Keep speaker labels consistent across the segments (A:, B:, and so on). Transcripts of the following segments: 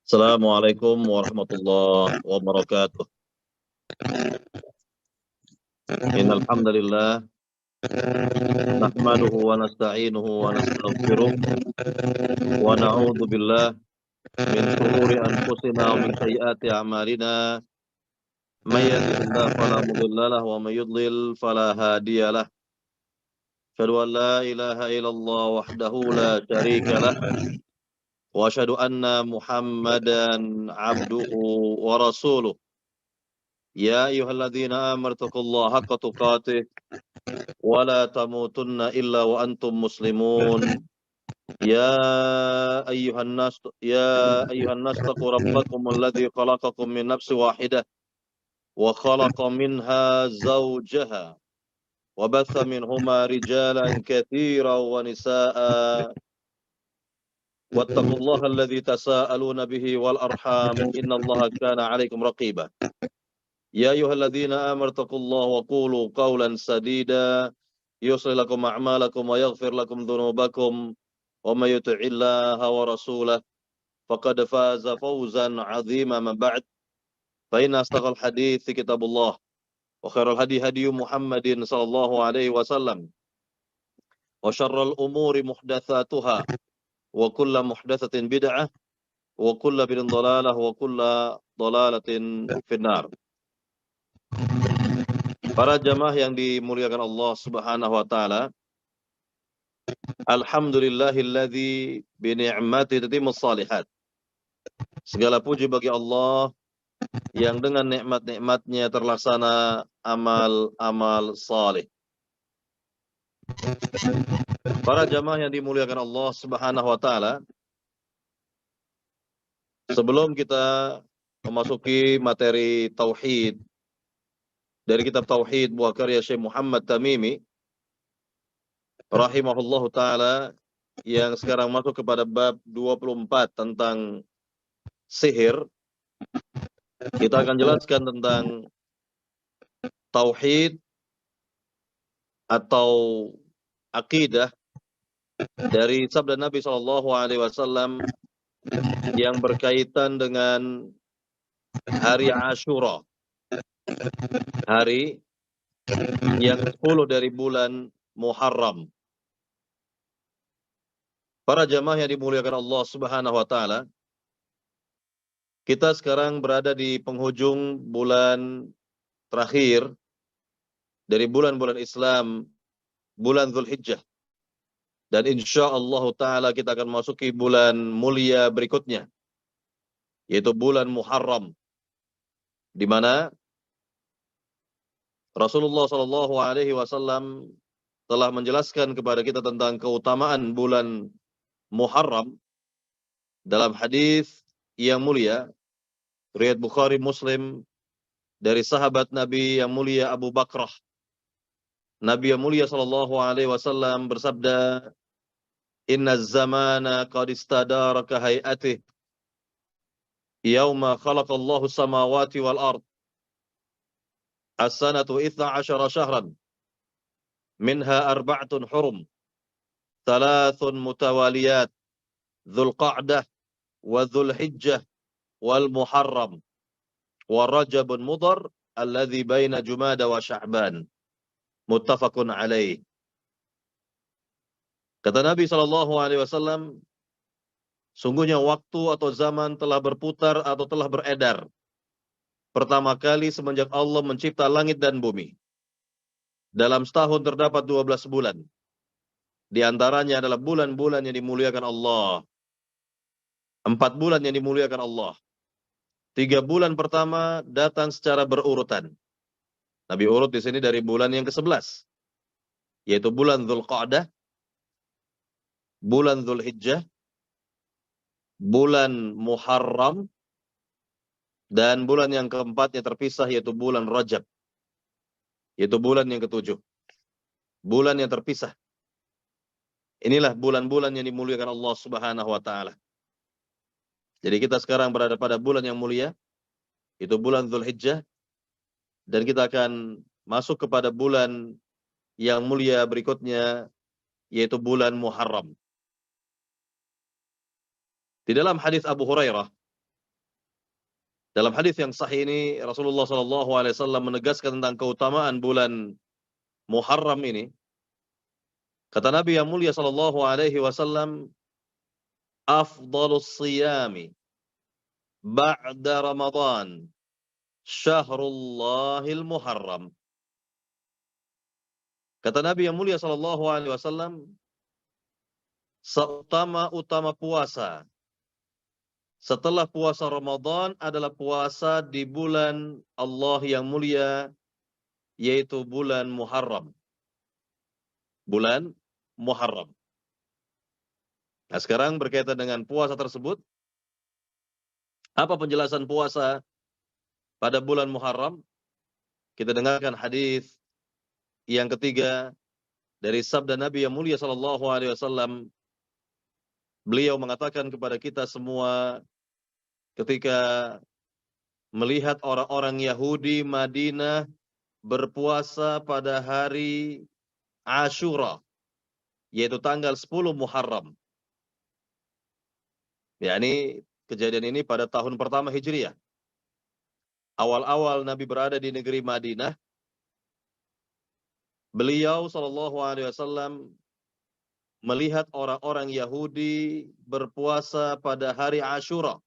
A: Assalamualaikum warahmatullahi wabarakatuh. Innal hamdalillah nahmaduhu wa nasta'inuhu wa nastaghfiruh wa na'udzu billah min shururi anfusina wa min sayyiati a'malina. May yahdihillahu fala mudilla lahu wa may yudlil fala hadiyalah. Asyhadu an la ilaha illallah wahdahu la syarika lah wa asyhadu anna Muhammadan 'abduhu wa rasuluh. Ya ayyuhalladzina amanu taqullaha haqqa tuqatih ولا تموتن إلا وأنتم مسلمون يا أيها الناس اتقوا ربكم الذي خلقكم من نفس واحدة وخلق منها زوجها وبث منهما رجالا كثيرا ونساء واتقوا الله الذي تساءلون به والأرحام إن الله كان عليكم رقيبا يا أيها الذين آمنوا اتقوا الله وقولوا قولا سديدا يصلح لكم أعمالكم ويغفر لكم ذنوبكم ومن يطع الله ورسوله فقد فاز فوزا عظيما. من بعد فإن أصدق الحديث كتاب الله وخير الهدي هدي محمد صلى الله عليه وسلم وشر الأمور محدثاتها وكل محدثة بدعة وكل بدعة ضلالة وكل ضلالة في النار. Para jamaah yang dimuliakan Allah Subhanahu wa taala, alhamdulillahilladzi bi ni'matihi tatimmus shalihat. Segala puji bagi Allah yang dengan nikmat-nikmatnya terlaksana amal-amal saleh. Para jamaah yang dimuliakan Allah Subhanahu wa taala, sebelum kita memasuki materi tauhid dari kitab Tauhid buah karya Syekh Muhammad Tamimi rahimahullahu taala yang sekarang masuk kepada bab 24 tentang sihir, kita akan jelaskan tentang tauhid atau akidah dari sabda Nabi Shallallahu Alaihi Wasallam yang berkaitan dengan hari Ashura, hari yang ke-10 dari bulan Muharram. Para jamaah yang dimuliakan Allah Subhanahu wa taala, kita sekarang berada di penghujung bulan terakhir dari bulan-bulan Islam, bulan Dzulhijjah. Dan insyaallah taala kita akan masuki bulan mulia berikutnya, yaitu bulan Muharram, di mana Rasulullah Shallallahu Alaihi Wasallam telah menjelaskan kepada kita tentang keutamaan bulan Muharram dalam hadis yang mulia riwayat Bukhari Muslim dari sahabat Nabi yang mulia Abu Bakrah. Nabi yang mulia Shallallahu Alaihi Wasallam bersabda, Inna zamana qad istadara ka hay'atih yauma khalaqallahu samawati wal ard. As-sanatu 12 syahran minha arba'atun hurum, thalathun mutawaliyat, Dzulqa'dah wa Dzulhijjah wal Muharram wa Rajabun Mudhar alladzi baina Jumada wa Sya'ban. Muttafaqun alaih. Kata Nabi sallallahu alaihi wasallam, sungguhnya waktu atau zaman telah berputar atau telah beredar pertama kali semenjak Allah mencipta langit dan bumi. Dalam setahun terdapat 12 bulan. Di antaranya adalah bulan-bulan yang dimuliakan Allah. 4 bulan yang dimuliakan Allah. 3 bulan pertama datang secara berurutan. Nabi urut di sini dari bulan yang ke-11, yaitu bulan Dzulqa'dah, bulan Dzulhijjah, bulan Muharram, dan bulan yang keempatnya terpisah yaitu bulan Rajab, yaitu bulan yang ke-7. Bulan yang terpisah. Inilah bulan-bulan yang dimuliakan Allah Subhanahu wa taala. Jadi kita sekarang berada pada bulan yang mulia, itu bulan Dzulhijjah, dan kita akan masuk kepada bulan yang mulia berikutnya, yaitu bulan Muharram. Di dalam hadis Abu Hurairah Dalam hadis yang sahih ini Rasulullah SAW menegaskan tentang keutamaan bulan Muharram ini. Kata Nabi yang mulia SAW, afdalus siyami ba'da Ramadan Syahrullahil Muharram. Kata Nabi yang mulia SAW, seutama-utama puasa setelah puasa Ramadan adalah puasa di bulan Allah yang mulia, yaitu bulan Muharram. Bulan Muharram. Nah, sekarang berkaitan dengan puasa tersebut, apa penjelasan puasa pada bulan Muharram? Kita dengarkan hadis yang ketiga dari sabda Nabi yang mulia SAW. Beliau mengatakan kepada kita semua ketika melihat orang-orang Yahudi Madinah berpuasa pada hari Ashura, yaitu tanggal 10 Muharram. Ya, ini kejadian ini pada tahun pertama Hijriah. Awal-awal Nabi berada di negeri Madinah, beliau SAW melihat orang-orang Yahudi berpuasa pada hari Ashura,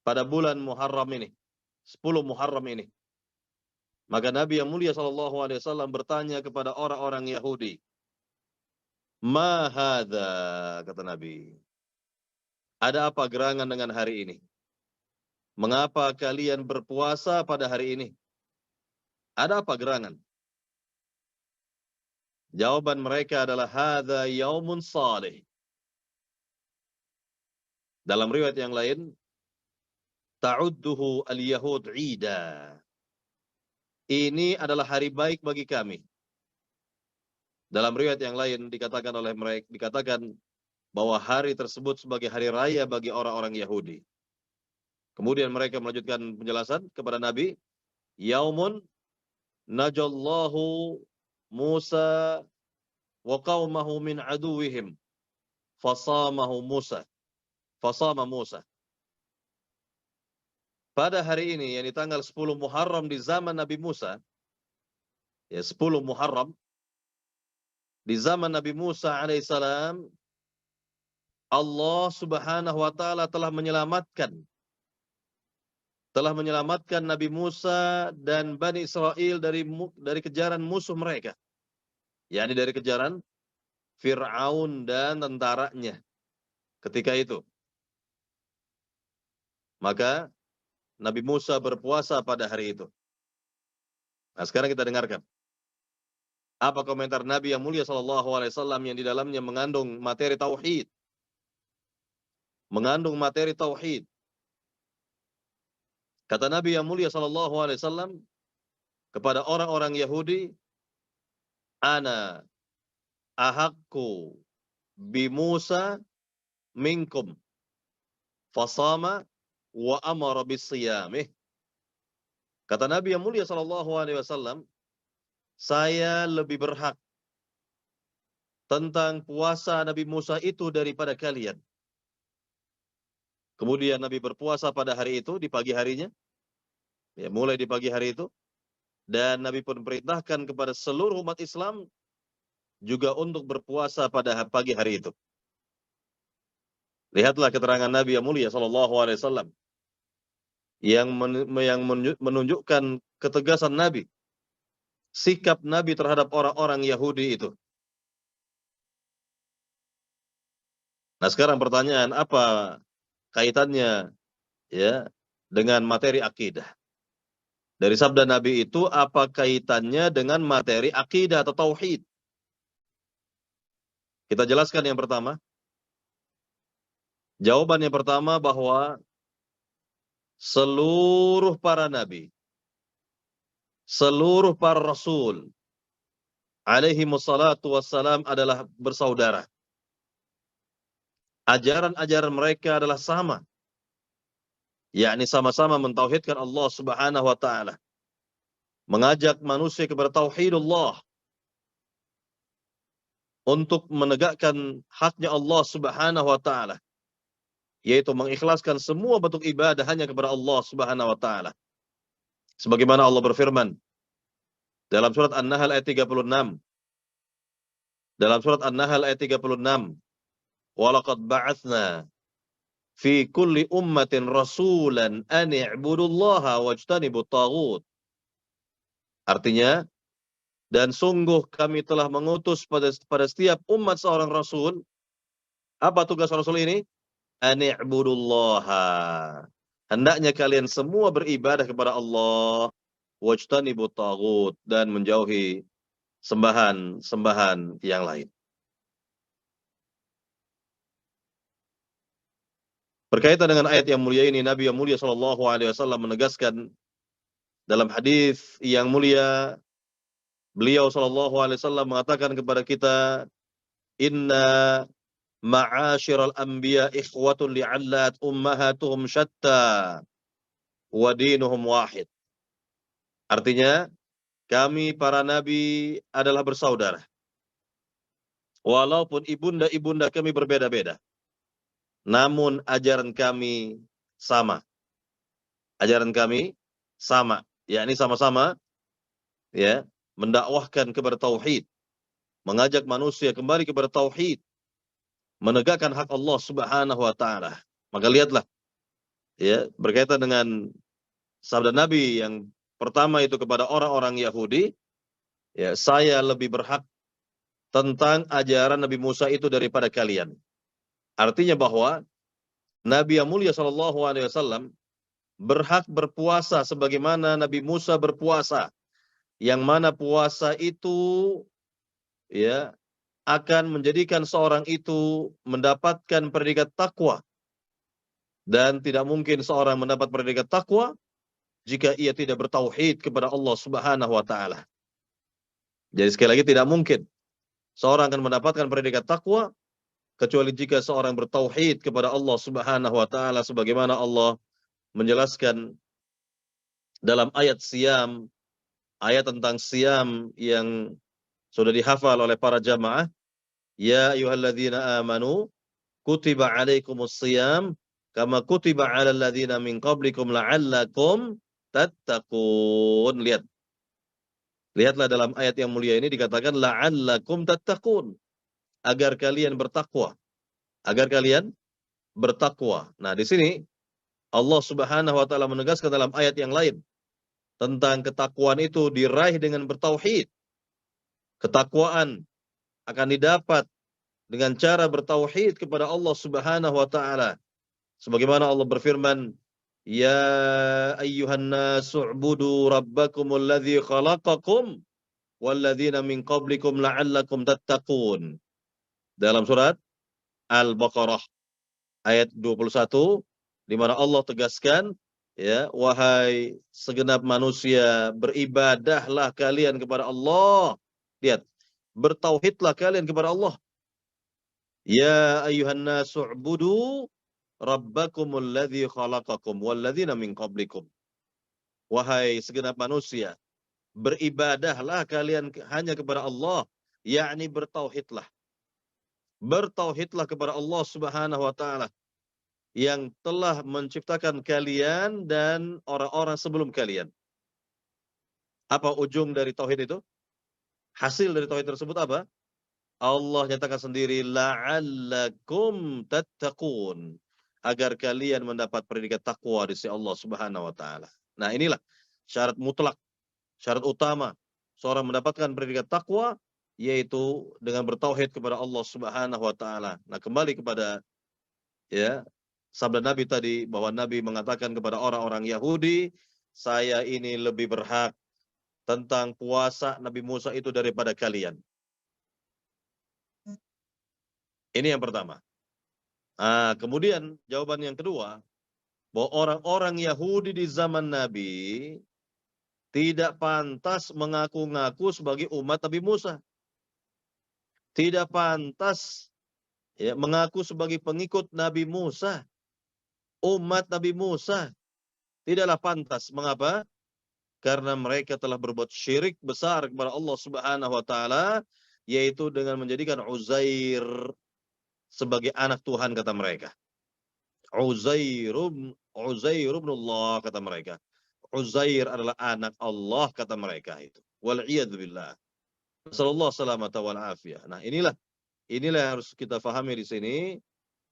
A: pada bulan Muharram ini, 10 Muharram ini. Maka Nabi yang mulia SAW bertanya kepada orang-orang Yahudi, "Ma hadza?" kata Nabi. Ada apa gerangan dengan hari ini? Mengapa kalian berpuasa pada hari ini? Ada apa gerangan? Jawaban mereka adalah hadza yaumun salih. Dalam riwayat yang lain, ta'udduhu al-yahud 'ida. Ini adalah hari baik bagi kami. Dalam riwayat yang lain dikatakan oleh mereka, dikatakan bahwa hari tersebut sebagai hari raya bagi orang-orang Yahudi. Kemudian mereka melanjutkan penjelasan kepada Nabi, yaumun najallahu Musa wa qaumahu min aduwihim fasama Musa. Pada hari ini, yang di tanggal 10 Muharram di zaman Nabi Musa, ya 10 Muharram, di zaman Nabi Musa alaihissalam, Allah subhanahu wa ta'ala telah menyelamatkan Nabi Musa dan Bani Israel dari kejaran musuh mereka. yakni dari kejaran Fir'aun dan tentaranya ketika itu. Maka Nabi Musa berpuasa pada hari itu. Nah, sekarang kita dengarkan apa komentar Nabi yang mulia SAW yang di dalamnya mengandung materi tauhid. Kata Nabi yang mulia SAW kepada orang-orang Yahudi, ana ahakku bi Musa minkum fasama wa amara bisiyamih. Kata Nabi yang mulia SAW, saya lebih berhak tentang puasa Nabi Musa itu daripada kalian. Kemudian Nabi berpuasa pada hari itu, di pagi harinya, ya, mulai di pagi hari itu, dan Nabi pun perintahkan kepada seluruh umat Islam juga untuk berpuasa pada pagi hari itu. Lihatlah keterangan Nabi yang mulia SAW yang menunjukkan ketegasan Nabi, sikap Nabi terhadap orang-orang Yahudi itu. Nah, sekarang pertanyaan, apa kaitannya ya dengan materi akidah? Dari sabda Nabi itu, apa kaitannya dengan materi akidah atau tauhid? Kita jelaskan yang pertama. Jawaban yang pertama bahwa seluruh para nabi, seluruh para rasul alaihi wassalatu wassalam adalah bersaudara. Ajaran-ajaran mereka adalah sama, yakni sama-sama mentauhidkan Allah Subhanahu wa taala, mengajak manusia kepada tauhidullah, untuk menegakkan haknya Allah Subhanahu wa taala, yaitu mengikhlaskan semua bentuk ibadah hanya kepada Allah Subhanahu wa taala. Sebagaimana Allah berfirman dalam surat An-Nahl ayat 36. Dalam surat An-Nahl ayat 36, "Walaqad ba'atsna fi kulli ummatin rasulan an i'budullaha wajtanibut taghut." Artinya, dan sungguh kami telah mengutus pada setiap umat seorang rasul. Apa tugas rasul ini? An i'budullaha. Hendaknya kalian semua beribadah kepada Allah, wajtanibut taghut, dan menjauhi sembahan-sembahan yang lain. Berkaitan dengan ayat yang mulia ini, Nabi yang mulia sallallahu alaihi wasallam menegaskan dalam hadis yang mulia, beliau sallallahu alaihi wasallam mengatakan kepada kita, "Inna ma'asyiral anbiya ikhwatun li'allat ummahatuhum syatta wa dinuhum wahid." Artinya, kami para nabi adalah bersaudara. Walaupun ibunda-ibunda kami berbeda-beda, namun ajaran kami sama. Ajaran kami sama, yakni sama-sama ya mendakwahkan kepada tauhid, mengajak manusia kembali kepada tauhid, menegakkan hak Allah Subhanahu wa taala. Maka lihatlah ya, berkaitan dengan sabda Nabi yang pertama itu kepada orang-orang Yahudi, ya, saya lebih berhak tentang ajaran Nabi Musa itu daripada kalian. Artinya bahwa Nabi yang mulia sallallahu alaihi wasallam berhak berpuasa sebagaimana Nabi Musa berpuasa, yang mana puasa itu ya akan menjadikan seorang itu mendapatkan predikat takwa, dan tidak mungkin seorang mendapat predikat takwa jika ia tidak bertauhid kepada Allah Subhanahu wa taala. Jadi sekali lagi, tidak mungkin seorang akan mendapatkan predikat takwa kecuali jika seorang bertauhid kepada Allah Subhanahu wa taala, sebagaimana Allah menjelaskan dalam ayat Siyam, ayat tentang Siyam yang sudah dihafal oleh para jamaah. Ya ayyuhalladzina amanu kutiba alaikumus siyam kama kutiba alal ladzina min qablikum la'allakum tattaqun. Lihatlah dalam ayat yang mulia ini dikatakan la'allakum tattaqun, agar kalian bertakwa. Agar kalian bertakwa. Nah, di sini Allah Subhanahu wa taala menegaskan dalam ayat yang lain tentang ketakwaan itu diraih dengan bertauhid. Ketakwaan akan didapat dengan cara bertauhid kepada Allah Subhanahu wa taala. Sebagaimana Allah berfirman, "Ya ayyuhan nasu u'budu rabbakumul ladzi khalaqakum walladzina min qablikum la'allakum tattaqun." Dalam surat Al-Baqarah ayat 21, di mana Allah tegaskan, ya, wahai segenap manusia, beribadahlah kalian kepada Allah. Lihat, bertauhidlah kalian kepada Allah. Ya ayyuhan nasu u'budu rabbakumul ladzi khalaqakum walladzina min qablikum. Wahai segenap manusia, beribadahlah kalian hanya kepada Allah, yakni bertauhidlah. Bertauhidlah kepada Allah Subhanahu wa taala yang telah menciptakan kalian dan orang-orang sebelum kalian. Apa ujung dari tauhid itu? Hasil dari tauhid tersebut apa? Allah nyatakan sendiri, la'allakum tattaqun, agar kalian mendapat predikat takwa di sisi Allah Subhanahu wa taala. Nah, inilah syarat mutlak, syarat utama seorang mendapatkan predikat takwa, yaitu dengan bertauhid kepada Allah Subhanahu wa taala. Nah, kembali kepada ya sabda Nabi tadi, bahwa Nabi mengatakan kepada orang-orang Yahudi, saya ini lebih berhak tentang puasa Nabi Musa itu daripada kalian. Ini yang pertama. Nah, kemudian jawaban yang kedua, bahwa orang-orang Yahudi di zaman Nabi tidak pantas mengaku-ngaku sebagai umat Nabi Musa. Tidak pantas ya, mengaku sebagai pengikut Nabi Musa, umat Nabi Musa. Tidaklah pantas. Mengapa? Karena mereka telah berbuat syirik besar kepada Allah Subhanahu wa taala, yaitu dengan menjadikan Uzair sebagai anak Tuhan, kata mereka. Uzair ibn Allah kata mereka. Uzair adalah anak Allah kata mereka itu. Wal billah. Nasallallahu salamata wal afiyah. Nah, inilah yang harus kita fahami di sini.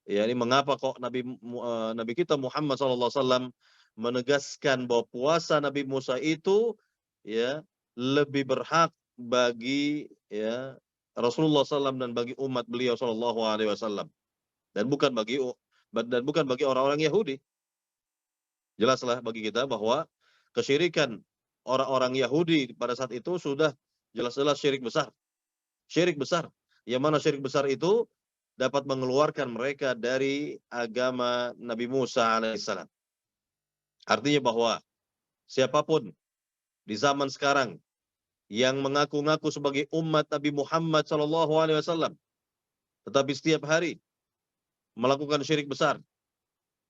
A: Ya, ini mengapa kok Nabi kita Muhammad sallallahu alaihi wasallam menegaskan bahwa puasa Nabi Musa itu ya lebih berhak bagi ya Rasulullah SAW dan bagi umat beliau sallallahu alaihi wasallam dan bukan bagi orang-orang Yahudi. Jelaslah bagi kita bahwa kesyirikan orang-orang Yahudi pada saat itu sudah jelas-jelas syirik besar. Syirik besar. Yang mana syirik besar itu dapat mengeluarkan mereka dari agama Nabi Musa alaihissalam. Artinya bahwa siapapun di zaman sekarang yang mengaku-ngaku sebagai umat Nabi Muhammad SAW, tetapi setiap hari melakukan syirik besar,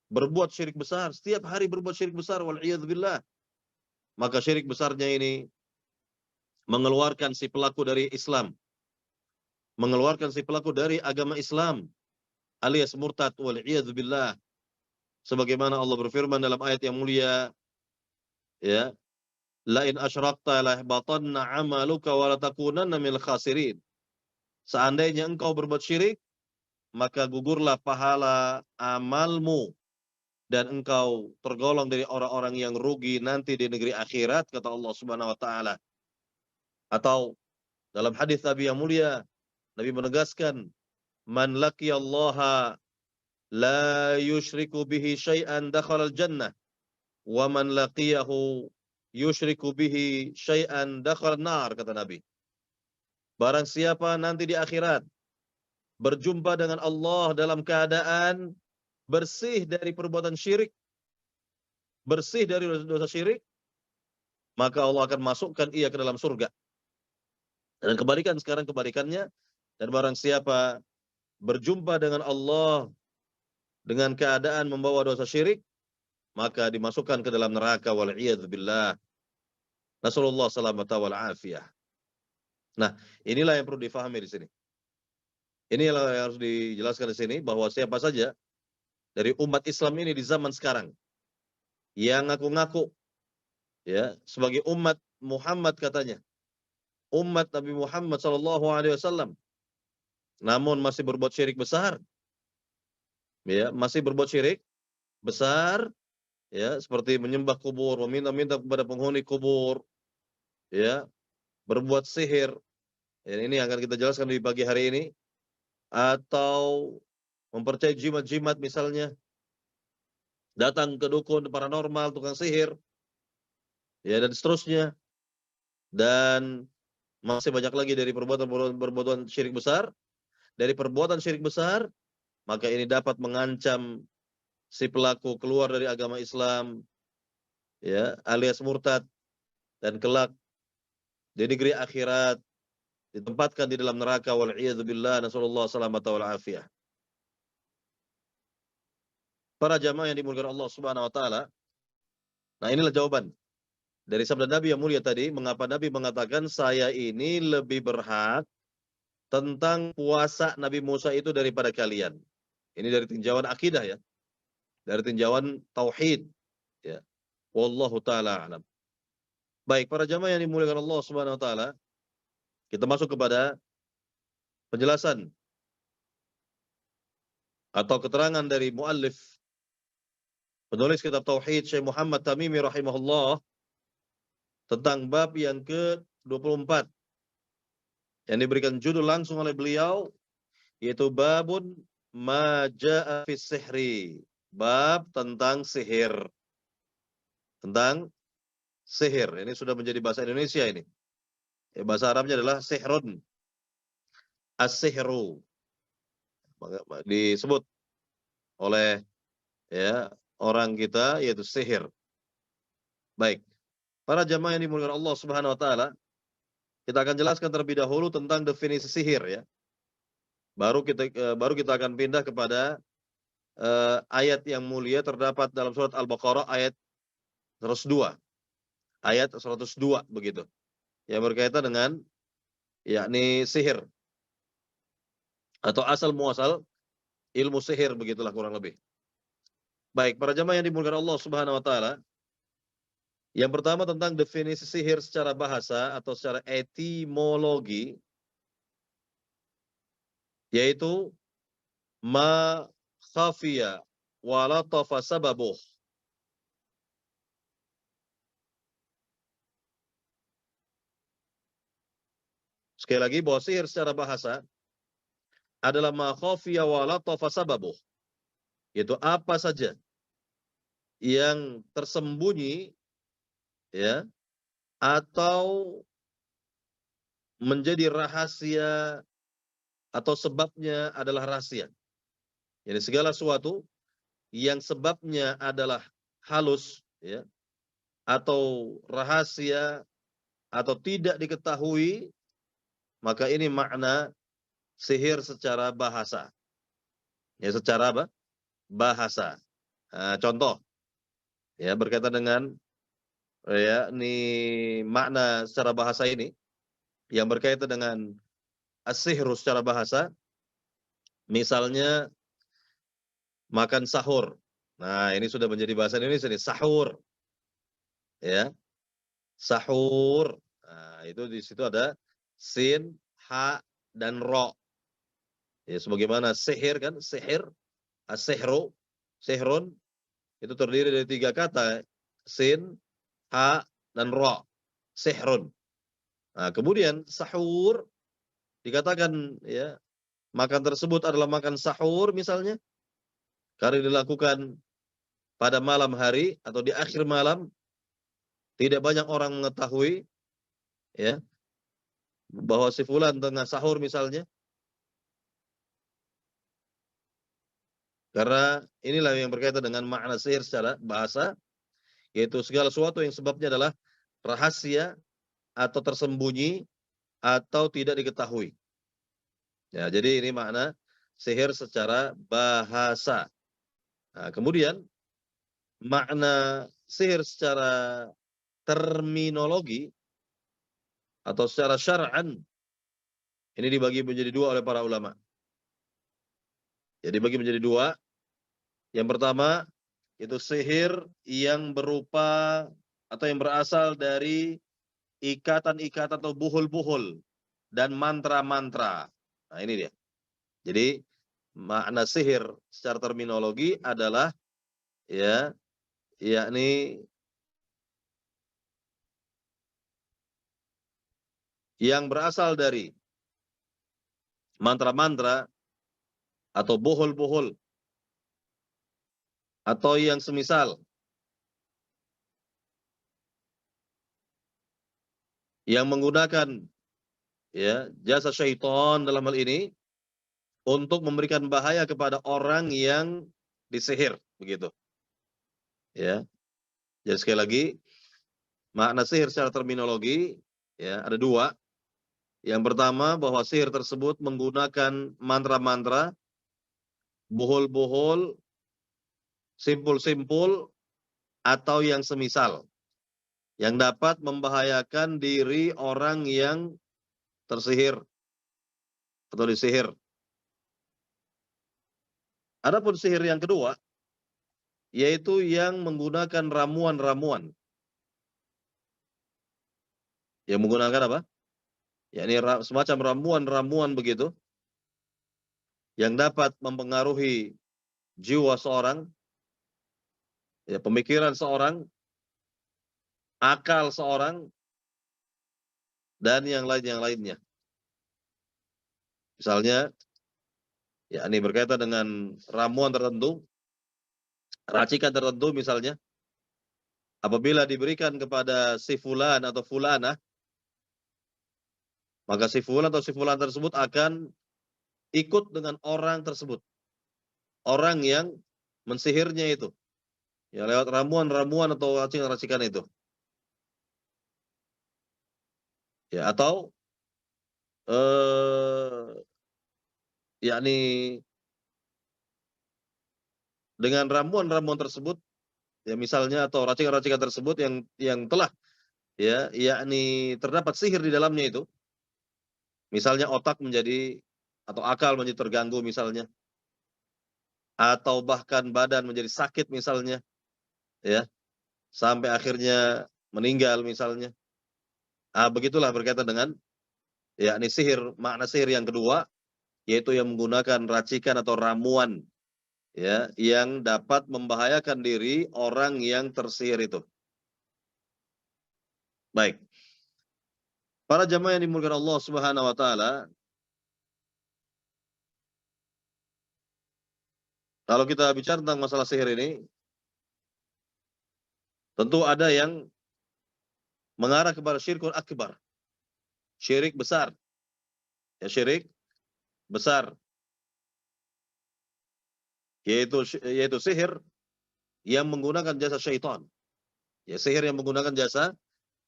A: berbuat syirik besar, setiap hari berbuat syirik besar, wal'iyadzubillah, maka syirik besarnya ini mengeluarkan si pelaku dari Islam, mengeluarkan si pelaku dari agama Islam, alias murtad, wal'iyadzubillah. Sebagaimana Allah berfirman dalam ayat yang mulia, ya, la in asyrakta la yahbatanna 'amaluka wa la takunanna minal khasirin. Seandainya engkau berbuat syirik, maka gugurlah pahala amalmu dan engkau tergolong dari orang-orang yang rugi nanti di negeri akhirat, kata Allah Subhanahu wa taala. Atau dalam hadis Nabi yang mulia, Nabi menegaskan, man laqiyallaha la yusyriku bihi syai'an dakhalal jannah wa man laqiyahu yusyriku bihi syai'an dakhalan nar, kata Nabi. Barang siapa nanti di akhirat berjumpa dengan Allah dalam keadaan bersih dari perbuatan syirik, bersih dari dosa syirik, maka Allah akan masukkan ia ke dalam surga. Dan kebalikannya, dan barang siapa berjumpa dengan Allah dengan keadaan membawa dosa syirik, maka dimasukkan ke dalam neraka, wal'iyadzubillah. Nasallallahu salamata wal afiyah. Nah, inilah yang perlu difahami di sini. Inilah yang harus dijelaskan di sini, bahwa siapa saja dari umat Islam ini di zaman sekarang yang ngaku-ngaku ya sebagai umat Muhammad, katanya umat Nabi Muhammad sallallahu alaihi wasallam, namun masih berbuat syirik besar, ya, masih berbuat syirik besar, ya, seperti menyembah kubur, meminta-minta kepada penghuni kubur, ya, berbuat sihir. Ya, ini yang akan kita jelaskan di pagi hari ini. Atau mempercayai jimat-jimat misalnya, datang ke dukun paranormal, tukang sihir, ya, dan seterusnya. Dan masih banyak lagi dari perbuatan syirik besar. Dari perbuatan syirik besar, maka ini dapat mengancam si pelaku keluar dari agama Islam, ya, alias murtad, dan kelak di negeri akhirat ditempatkan di dalam neraka, wal'iyadzubillah, nasallallahu salamata wal afiyah. Para jamaah yang dimuliakan Allah Subhanahu wa taala, nah inilah jawaban dari sabda Nabi yang mulia tadi, mengapa Nabi mengatakan saya ini lebih berhak tentang puasa Nabi Musa itu daripada kalian. Ini dari tinjauan akidah, ya, dari tinjauan tauhid, ya. Wallahu taala alam. Baik, para jamaah yang dimuliakan Allah Subhanahu wa taala, kita masuk kepada penjelasan atau keterangan dari muallif, penulis kitab tauhid, Syekh Muhammad Tamimi rahimahullah, tentang bab yang ke-24 yang diberikan judul langsung oleh beliau, yaitu babun ma jaa fis sihri, bab tentang sihir. Tentang sihir. Ini sudah menjadi bahasa Indonesia ini. Ya, bahasa Arabnya adalah sihrun. As-sihru. Disebut oleh ya orang kita yaitu sihir. Baik. Para jamaah yang dimuliakan Allah Subhanahu wa taala, kita akan jelaskan terlebih dahulu tentang definisi sihir, ya. Baru kita akan pindah kepada ayat yang mulia terdapat dalam surat Al-Baqarah ayat 102. Ayat 102 begitu. Yang berkaitan dengan yakni sihir atau asal muasal ilmu sihir, begitulah kurang lebih. Baik, para jamaah yang dimuliakan Allah Subhanahu wa taala, yang pertama tentang definisi sihir secara bahasa atau secara etimologi, yaitu ma khafiya wa latafa sababuh. Sekali lagi, bahwa sihir secara bahasa adalah ma khafiya wa latafa sababuh, yaitu apa saja yang tersembunyi, ya, atau menjadi rahasia atau sebabnya adalah rahasia. Jadi segala sesuatu yang sebabnya adalah halus, ya, atau rahasia atau tidak diketahui, maka ini makna sihir secara bahasa. Ya, secara apa? Bahasa. Nah, contoh, ya, berkaitan dengan, ya, ini makna secara bahasa ini yang berkaitan dengan as-sihru secara bahasa, misalnya makan sahur. Nah, ini sudah menjadi bahasa Indonesia nih, sahur, ya, sahur. Nah, itu di situ ada sin, ha, dan ro. Ya, sebagaimana sihir kan, sihir, as-sihru, sihrun, itu terdiri dari 3 kata, sin, ha, dan ro. Sihrun. Nah, kemudian sahur dikatakan, ya, makan tersebut adalah makan sahur misalnya, karena dilakukan pada malam hari atau di akhir malam, tidak banyak orang mengetahui, ya, bahwa si fulan tengah sahur misalnya, karena inilah yang berkaitan dengan makna sihir secara bahasa, yaitu segala sesuatu yang sebabnya adalah rahasia atau tersembunyi atau tidak diketahui. Ya, jadi ini makna sihir secara bahasa. Nah, kemudian makna sihir secara terminologi atau secara syar'an ini dibagi menjadi 2 oleh para ulama. Jadi dibagi menjadi 2. Yang pertama itu sihir yang berupa atau yang berasal dari ikatan-ikatan atau buhul-buhul dan mantra-mantra. Nah, ini dia. Jadi makna sihir secara terminologi adalah, ya, yakni yang berasal dari mantra-mantra atau buhul-buhul atau yang semisal, yang menggunakan, ya, jasa syaitan dalam hal ini untuk memberikan bahaya kepada orang yang disihir, begitu. Ya. Jadi sekali lagi, makna sihir secara terminologi, ya, ada 2. Yang pertama bahwa sihir tersebut menggunakan mantra-mantra, buhul-buhul, simpul-simpul, atau yang semisal, yang dapat membahayakan diri orang yang tersihir atau disihir. Adapun sihir yang kedua, yaitu yang menggunakan ramuan-ramuan. Yang menggunakan apa? Yakni semacam ramuan-ramuan begitu, yang dapat mempengaruhi jiwa seorang, ya, pemikiran seorang, akal seorang, dan yang lainnya. Misalnya, ya, ini berkaitan dengan ramuan tertentu, racikan tertentu misalnya, apabila diberikan kepada si fulan atau fulanah, maka si fulan atau si fulan tersebut akan ikut dengan orang tersebut, orang yang mensihirnya itu, ya, lewat ramuan-ramuan atau racikan-racikan itu. Ya, atau yakni dengan ramuan-ramuan tersebut, ya, misalnya, atau racikan-racikan tersebut yang telah, ya, yakni terdapat sihir di dalamnya itu, misalnya otak menjadi atau akal menjadi terganggu misalnya, atau bahkan badan menjadi sakit misalnya, ya, sampai akhirnya meninggal misalnya. Begitulah berkaitan dengan yakni sihir, makna sihir yang kedua, yaitu yang menggunakan racikan atau ramuan, ya, yang dapat membahayakan diri orang yang tersihir itu. Baik. Para jamaah yang dimuliakan Allah Subhanahu wa taala, kalau kita bicara tentang masalah sihir ini, tentu ada yang mengarah kepada syirkul akbar, syirik besar. Ya, syirik besar, yaitu sihir yang menggunakan jasa syaitan. Ya, sihir yang menggunakan jasa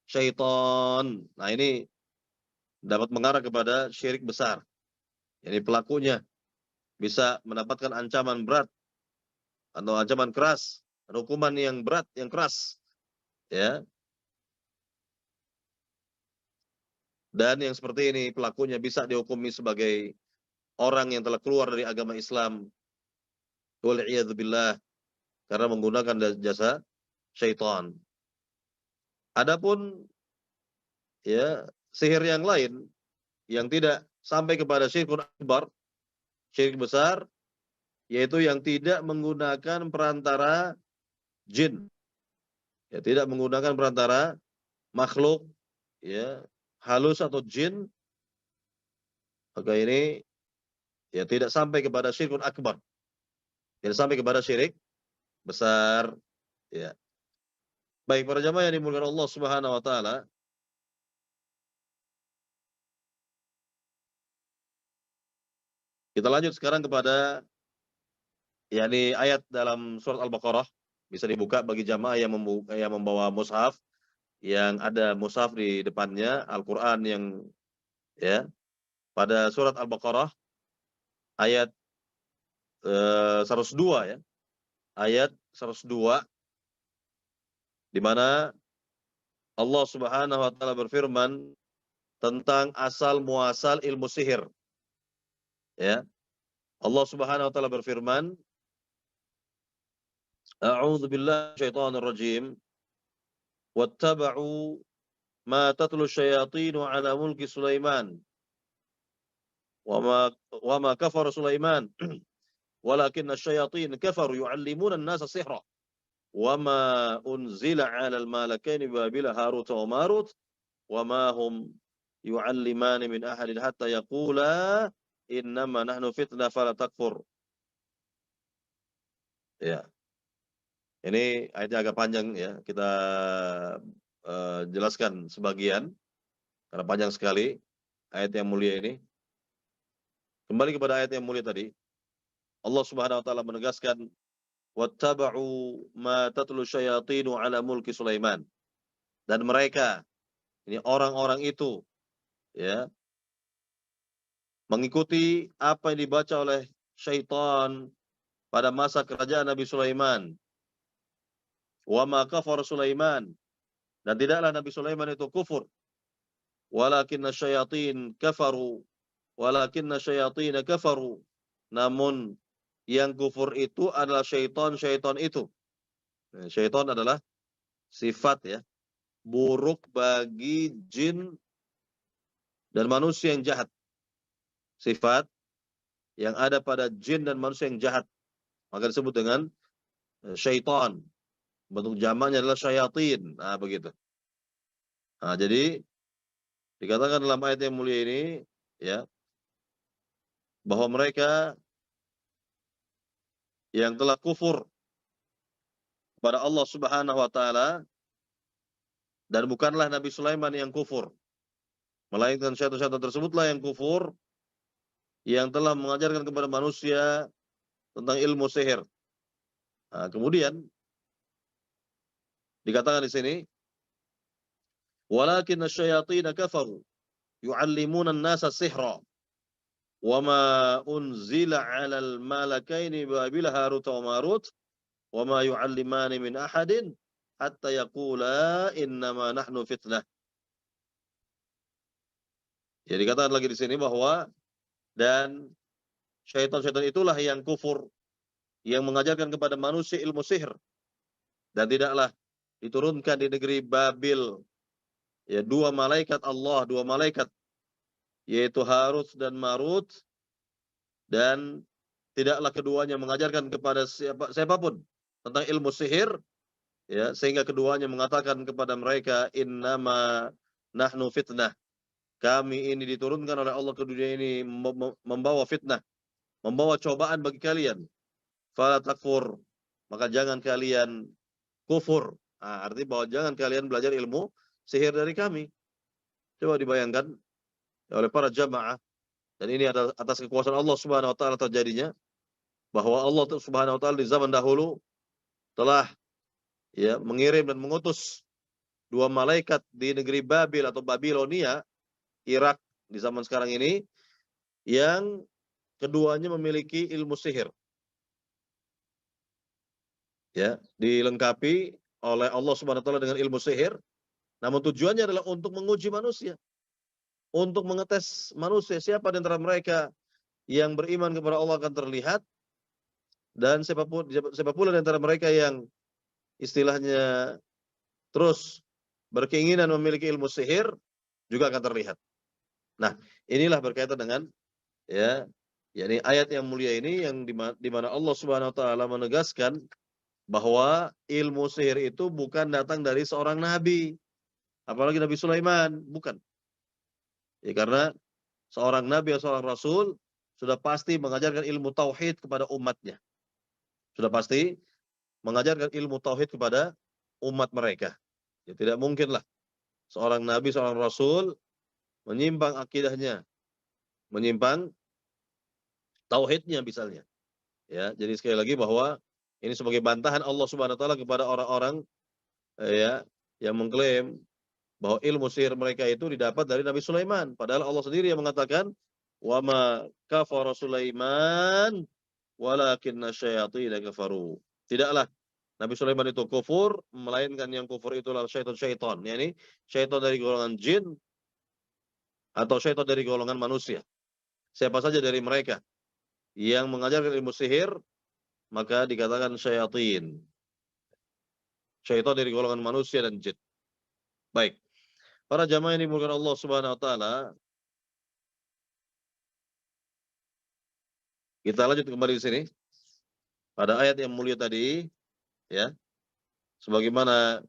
A: syaitan. Nah, ini dapat mengarah kepada syirik besar. Jadi pelakunya bisa mendapatkan ancaman berat atau ancaman keras, hukuman yang berat, yang keras, ya. Dan yang seperti ini pelakunya bisa dihukumi sebagai orang yang telah keluar dari agama Islam, wal'iyadzubillah, karena menggunakan jasa syaitan. Adapun ya sihir yang lain yang tidak sampai kepada syirkun akbar, syirik besar, yaitu yang tidak menggunakan perantara jin, ya, tidak menggunakan perantara makhluk, ya, halus atau jin, maka ini ya tidak sampai kepada syirkun akbar, tidak sampai kepada syirik besar, ya. Baik para jamaah yang dimuliakan Allah Subhanahu wa taala, kita lanjut sekarang kepada yakni ayat dalam surat Al-Baqarah. Bisa dibuka bagi jamaah yang membawa mushaf, yang ada mushaf di depannya, Al-Qur'an yang, ya, pada surat Al-Baqarah ayat 102, ya. Ayat 102 di mana Allah Subhanahu wa taala berfirman tentang asal muasal ilmu sihir, ya. Allah Subhanahu wa taala berfirman, A'udzu billahi minasyaitonir rajim. Wattaba'u ma tatlu syayatinu ala mulki Sulaiman wa ma kafara Sulaiman walakinna syayatin kafaru yu'allimuna an-nasa sihra wa ma unzila 'ala al-malakaini babila Harut wa Marut wa ma hum yu'allimani min ahadin hatta yaqula innama nahnu fitnah fala takfur. Ya, ini ayatnya agak panjang, ya. Kita jelaskan sebagian karena panjang sekali ayat yang mulia ini. Kembali kepada ayat yang mulia tadi, Allah Subhanahu wa taala menegaskan wattaba'u ma tatlu syayatinu ala mulki Sulaiman, dan mereka, ini orang-orang itu, ya, mengikuti apa yang dibaca oleh syaitan pada masa kerajaan Nabi Sulaiman. Wa ma kafara Sulaiman, dan tidaklah Nabi Sulaiman itu kufur. Walakinna syayatin kafaru, walakinna syayatin kafaru, namun yang kufur itu adalah syaitan-syaitan itu. Syaitan adalah sifat, ya, buruk bagi jin dan manusia yang jahat. Sifat yang ada pada jin dan manusia yang jahat, maka disebut dengan syaitan. Bentuk jamaknya adalah syayatin. Nah, begitu. Nah, jadi dikatakan dalam ayat yang mulia ini, ya, bahwa mereka yang telah kufur kepada Allah Subhanahu wa taala, dan bukanlah Nabi Sulaiman yang kufur, melainkan syaitan-syaitan tersebutlah yang kufur, yang telah mengajarkan kepada manusia tentang ilmu sihir. Nah, kemudian dikatakan di sini, walakin asyayatin kafaru yu'allimuna an-nasa sihra wa ma unzila 'alal malakaini babila Harut wa Marut wa ma yu'allimani min ahadin hatta yaqula innama nahnu fitnah. Ya, dikatakan lagi di sini bahwa dan syaitan-syaitan itulah yang kufur, yang mengajarkan kepada manusia ilmu sihir, dan tidaklah diturunkan di negeri Babil ya dua malaikat Allah, dua malaikat, yaitu Harut dan Marut, dan tidaklah keduanya mengajarkan kepada siapapun tentang ilmu sihir, ya, sehingga keduanya mengatakan kepada mereka, innama nahnu fitnah, kami ini diturunkan oleh Allah ke dunia ini membawa fitnah, membawa cobaan bagi kalian. Fala takfur, maka jangan kalian kufur. Nah, artinya bahwa jangan kalian belajar ilmu sihir dari kami. Coba dibayangkan oleh para jamaah, dan ini atas kekuasaan Allah Subhanahu wa taala terjadinya, bahwa Allah Subhanahu wa taala di zaman dahulu telah ya mengirim dan mengutus dua malaikat di negeri Babil atau Babilonia, Irak di zaman sekarang ini, yang keduanya memiliki ilmu sihir. Ya, dilengkapi oleh Allah Subhanahu wa taala dengan ilmu sihir, namun tujuannya adalah untuk menguji manusia, untuk mengetes manusia, siapa di antara mereka yang beriman kepada Allah akan terlihat, dan siapa pula di antara mereka yang istilahnya terus berkeinginan memiliki ilmu sihir juga akan terlihat. Nah, inilah berkaitan dengan ya, yakni ayat yang mulia ini yang di mana Allah Subhanahu wa taala menegaskan bahwa ilmu sihir itu bukan datang dari seorang nabi, apalagi Nabi Sulaiman, bukan. Ya, karena seorang nabi atau seorang rasul sudah pasti mengajarkan ilmu tauhid kepada umatnya. Sudah pasti mengajarkan ilmu tauhid kepada umat mereka. Ya, tidak mungkinlah seorang nabi, seorang rasul menyimpang akidahnya, menyimpang tauhidnya misalnya. Ya, jadi sekali lagi bahwa ini sebagai bantahan Allah Subhanahu wa taala kepada orang-orang ya yang mengklaim bahwa ilmu sihir mereka itu didapat dari Nabi Sulaiman, padahal Allah sendiri yang mengatakan wa ma kafara Sulaiman walakinna syayatin kafaru. Tidaklah Nabi Sulaiman itu kufur, melainkan yang kufur itulah syaitan-syaitan, yakni syaitan dari golongan jin atau syaitan dari golongan manusia. Siapa saja dari mereka yang mengajarkan ilmu sihir, maka dikatakan syayatin. Syaitan dari golongan manusia dan jin. Baik. Para jamaah yang dimuliakan Allah Subhanahu wa taala, kita lanjut kembali di sini pada ayat yang mulia tadi, ya. Sebagaimana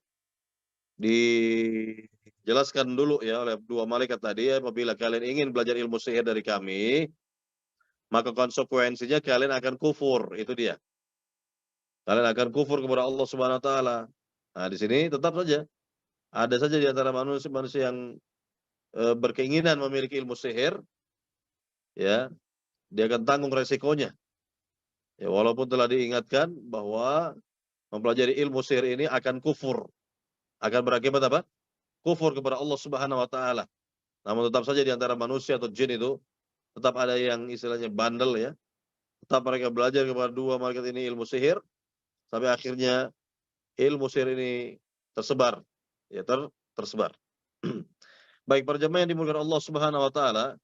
A: dijelaskan dulu ya oleh dua malaikat tadi, apabila kalian ingin belajar ilmu sihir dari kami, maka konsekuensinya kalian akan kufur, itu dia. Kalian akan kufur kepada Allah Subhanahu wa taala. Nah, di sini tetap saja ada saja di antara manusia yang berkeinginan memiliki ilmu sihir, ya, dia akan tanggung resikonya. Ya, walaupun telah diingatkan bahwa mempelajari ilmu sihir ini akan kufur, akan berakibat apa? Kufur kepada Allah Subhanahu wa taala. Namun tetap saja di antara manusia atau jin itu tetap ada yang istilahnya bandel ya. Tetap mereka belajar kepada dua malaikat ini ilmu sihir sampai akhirnya ilmu sihir ini tersebar. Ya, tersebar. Baik, para jemaah yang dimuliakan Allah Subhanahu wa taala,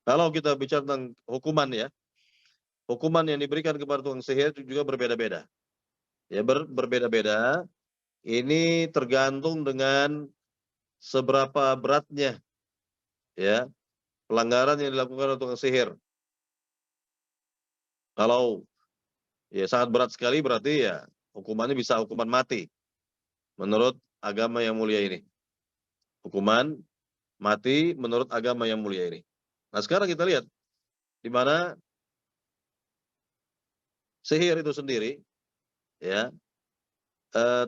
A: kalau kita bicara tentang hukuman ya, hukuman yang diberikan kepada tukang sihir juga berbeda-beda. Ya, berbeda-beda. Ini tergantung dengan seberapa beratnya ya pelanggaran yang dilakukan oleh tukang sihir. Kalau ya sangat berat sekali berarti ya hukumannya bisa hukuman mati menurut agama yang mulia ini. Hukuman mati menurut agama yang mulia ini. Nah, sekarang kita lihat di mana sihir itu sendiri ya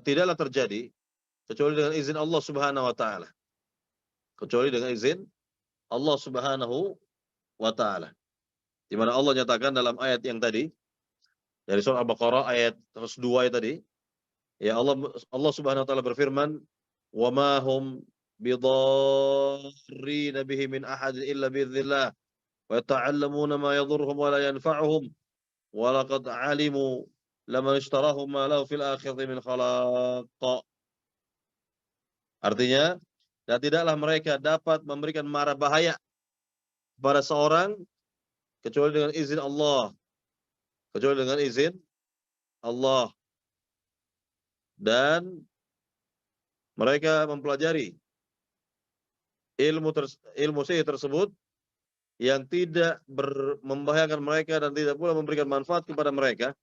A: tidaklah terjadi kecuali dengan izin Allah Subhanahu wa taala. Kecuali dengan izin Allah Subhanahu wa taala. Di mana Allah nyatakan dalam ayat yang tadi dari surah Al-Baqarah ayat 102 tadi, ya Allah Subhanahu wa taala berfirman, "Wa ma hum bidarrin bihi min ahadin illa biiznillah wa yata'allamuna ma yadhurruhum wa la yanfa'uhum wa laqad 'alimu laman ishtarahu ma lahu fil akhirati min khalaq." Artinya, dan tidaklah mereka dapat memberikan mara bahaya kepada seorang kecuali dengan izin Allah, kecuali dengan izin Allah, dan mereka mempelajari ilmu sihir tersebut yang tidak membahayakan mereka dan tidak pula memberikan manfaat kepada mereka.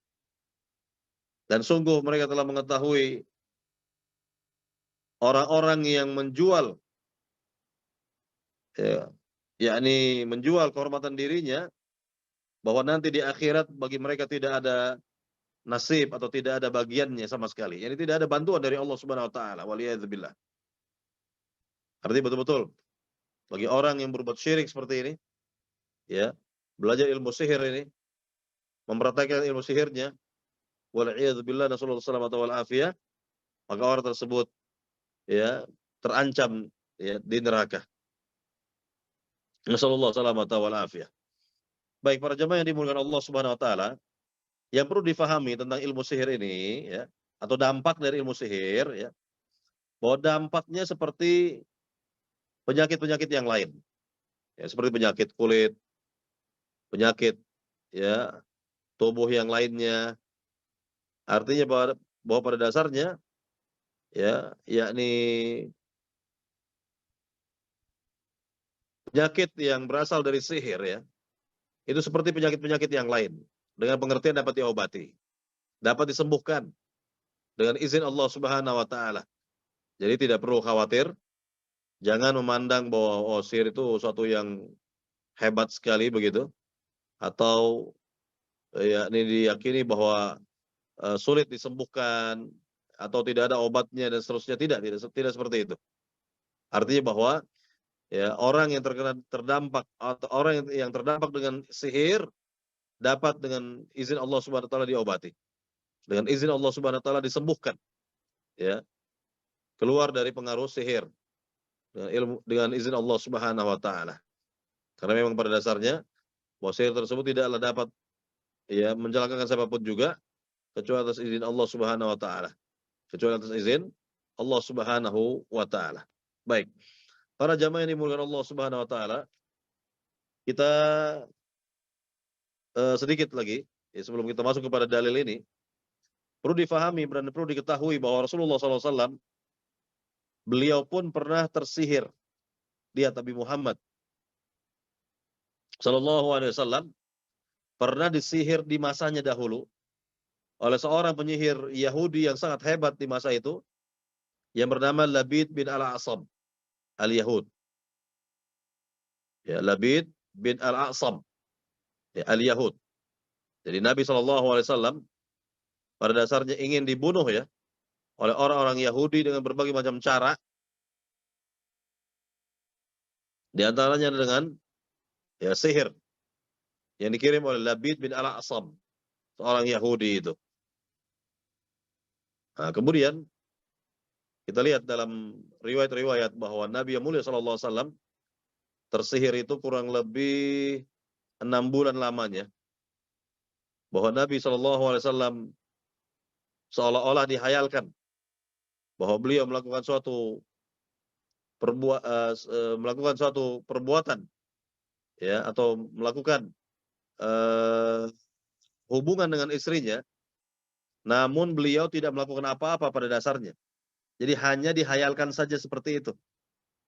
A: Dan sungguh mereka telah mengetahui orang-orang yang menjual, ya, yakni menjual kehormatan dirinya, bahwa nanti di akhirat bagi mereka tidak ada nasib atau tidak ada bagiannya sama sekali. Yani tidak ada bantuan dari Allah Subhanahu wa taala. Waliyadzubillah. Artinya betul-betul bagi orang yang berbuat syirik seperti ini, ya, belajar ilmu sihir ini, mempraktikkan ilmu sihirnya, waliyadzubillah, nasallallahu salamata wal afiyah, maka orang tersebut, ya, terancam, ya, di neraka. Nasallallahu salamata wal afiyah. Baik, para jemaah yang dimuliakan Allah Subhanahu wa taala, yang perlu difahami tentang ilmu sihir ini, ya, atau dampak dari ilmu sihir, ya, bahwa dampaknya seperti penyakit-penyakit yang lain, ya, seperti penyakit kulit, penyakit, ya, tubuh yang lainnya. Artinya bahwa pada dasarnya, ya, yakni penyakit yang berasal dari sihir, ya, itu seperti penyakit-penyakit yang lain, dengan pengertian dapat diobati, dapat disembuhkan dengan izin Allah Subhanahu wa taala. Jadi tidak perlu khawatir, jangan memandang bahwa oh, sihir itu suatu yang hebat sekali begitu, atau yakni diyakini bahwa sulit disembuhkan atau tidak ada obatnya dan seterusnya. Tidak seperti itu. Artinya bahwa, ya, orang yang terdampak atau orang yang terdampak dengan sihir dapat dengan izin Allah Subhanahu wa taala diobati. Dengan izin Allah Subhanahu wa taala disembuhkan, ya, keluar dari pengaruh sihir dengan izin Allah Subhanahu wa taala. Karena memang pada dasarnya bahwa sihir tersebut tidaklah dapat, ya, mencelakakan siapapun juga kecuali atas izin Allah Subhanahu wa taala. Kecuali atas izin Allah Subhanahu wa taala. Baik. Para jamaah yang dimuliakan Allah Subhanahu wa taala, kita sedikit lagi, ya, sebelum kita masuk kepada dalil ini, perlu difahami dan perlu diketahui bahwa Rasulullah SAW, beliau pun pernah tersihir. Dia Nabi Muhammad Sallallahu Alaihi Wasallam pernah disihir di masanya dahulu oleh seorang penyihir Yahudi yang sangat hebat di masa itu, yang bernama Labid bin Al-A'sam Al-Yahud. Ya, Labid bin Al-A'sam, ya, Al-Yahud. Jadi Nabi SAW pada dasarnya ingin dibunuh, ya, oleh orang-orang Yahudi dengan berbagai macam cara. Di antaranya dengan, ya, sihir yang dikirim oleh Labid bin Al-A'sam, seorang Yahudi itu. Nah, kemudian kita lihat dalam riwayat-riwayat bahwa Nabi yang mulia SAW tersihir itu kurang lebih 6 bulan lamanya. Bahwa Nabi SAW seolah-olah dihayalkan bahwa beliau melakukan suatu perbuatan, ya, atau melakukan hubungan dengan istrinya, namun beliau tidak melakukan apa-apa pada dasarnya. Jadi hanya dihayalkan saja seperti itu.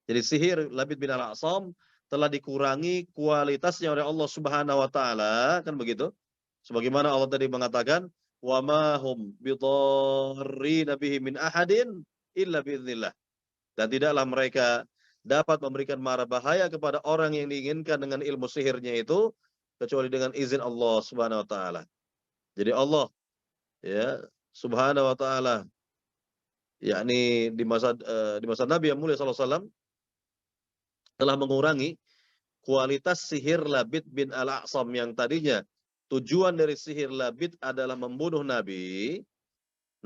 A: Jadi sihir Labid bin Al-A'sam telah dikurangi kualitasnya oleh Allah Subhanahu wa taala, kan begitu? Sebagaimana Allah tadi mengatakan, "Wa ma hum bidarrin bihi min ahadin illa biiznillah." Dan tidaklah mereka dapat memberikan mara bahaya kepada orang yang diinginkan dengan ilmu sihirnya itu kecuali dengan izin Allah Subhanahu wa taala. Jadi Allah, ya, Subhanahu wa taala, yakni di masa Nabi yang mulia sallallahu alaihi wasallam telah mengurangi kualitas sihir Labid bin Al-A'sam yang tadinya tujuan dari sihir Labid adalah membunuh Nabi,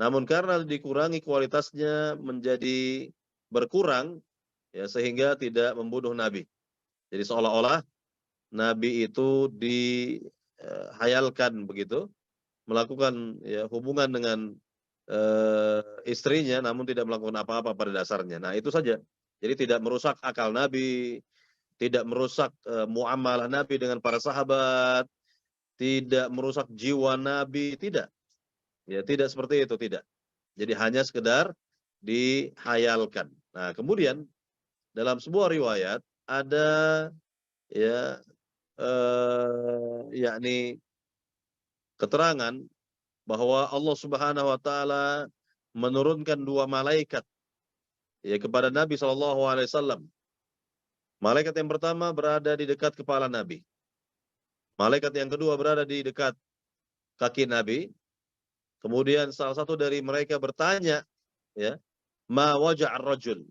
A: namun karena dikurangi kualitasnya menjadi berkurang, ya, sehingga tidak membunuh Nabi. Jadi seolah-olah Nabi itu dihayalkan begitu, melakukan, ya, hubungan dengan istrinya, namun tidak melakukan apa-apa pada dasarnya. Nah, itu saja. Jadi tidak merusak akal Nabi, tidak merusak muamalah Nabi dengan para sahabat, tidak merusak jiwa Nabi, tidak. Ya, tidak seperti itu, tidak. Jadi hanya sekedar dihayalkan. Nah, kemudian dalam sebuah riwayat ada ya yakni keterangan bahwa Allah Subhanahu wa taala menurunkan 2 malaikat ya kepada Nabi sallallahu alaihi wasallam. Malaikat yang pertama berada di dekat kepala Nabi. Malaikat yang kedua berada di dekat kaki Nabi. Kemudian salah satu dari mereka bertanya, ya, "Ma waja'ar rajul?"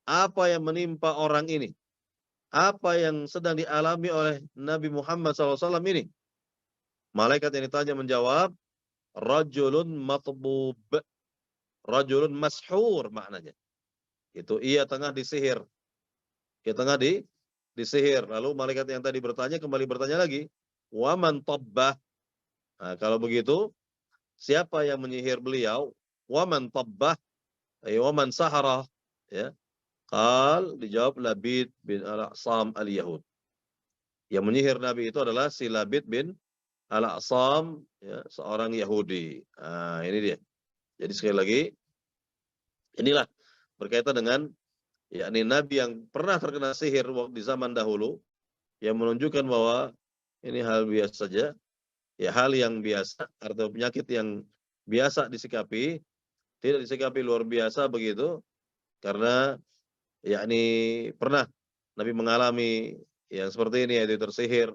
A: Apa yang menimpa orang ini? Apa yang sedang dialami oleh Nabi Muhammad SAW ini? Malaikat yang ditanya menjawab, "Rajulun matbub." Rajulun mashur maknanya. Itu ia tengah disihir. Ia tengah disihir. Lalu malaikat yang tadi bertanya kembali bertanya lagi, "Wa man tabbah?" Nah, kalau begitu, siapa yang menyihir beliau? Wa man tabbah? Wa man sahara? Ya. Qal dijawab Labid bin Al-A'sam al-Yahud. Yang menyihir Nabi itu adalah si Labid bin Al-A'sam, ya, seorang Yahudi. Nah, ini dia. Jadi sekali lagi, inilah berkaitan dengan yakni Nabi yang pernah terkena sihir di zaman dahulu, yang menunjukkan bahwa ini hal biasa saja, ya hal yang biasa, atau penyakit yang biasa disikapi, tidak disikapi luar biasa begitu, karena yakni pernah Nabi mengalami yang seperti ini, yaitu tersihir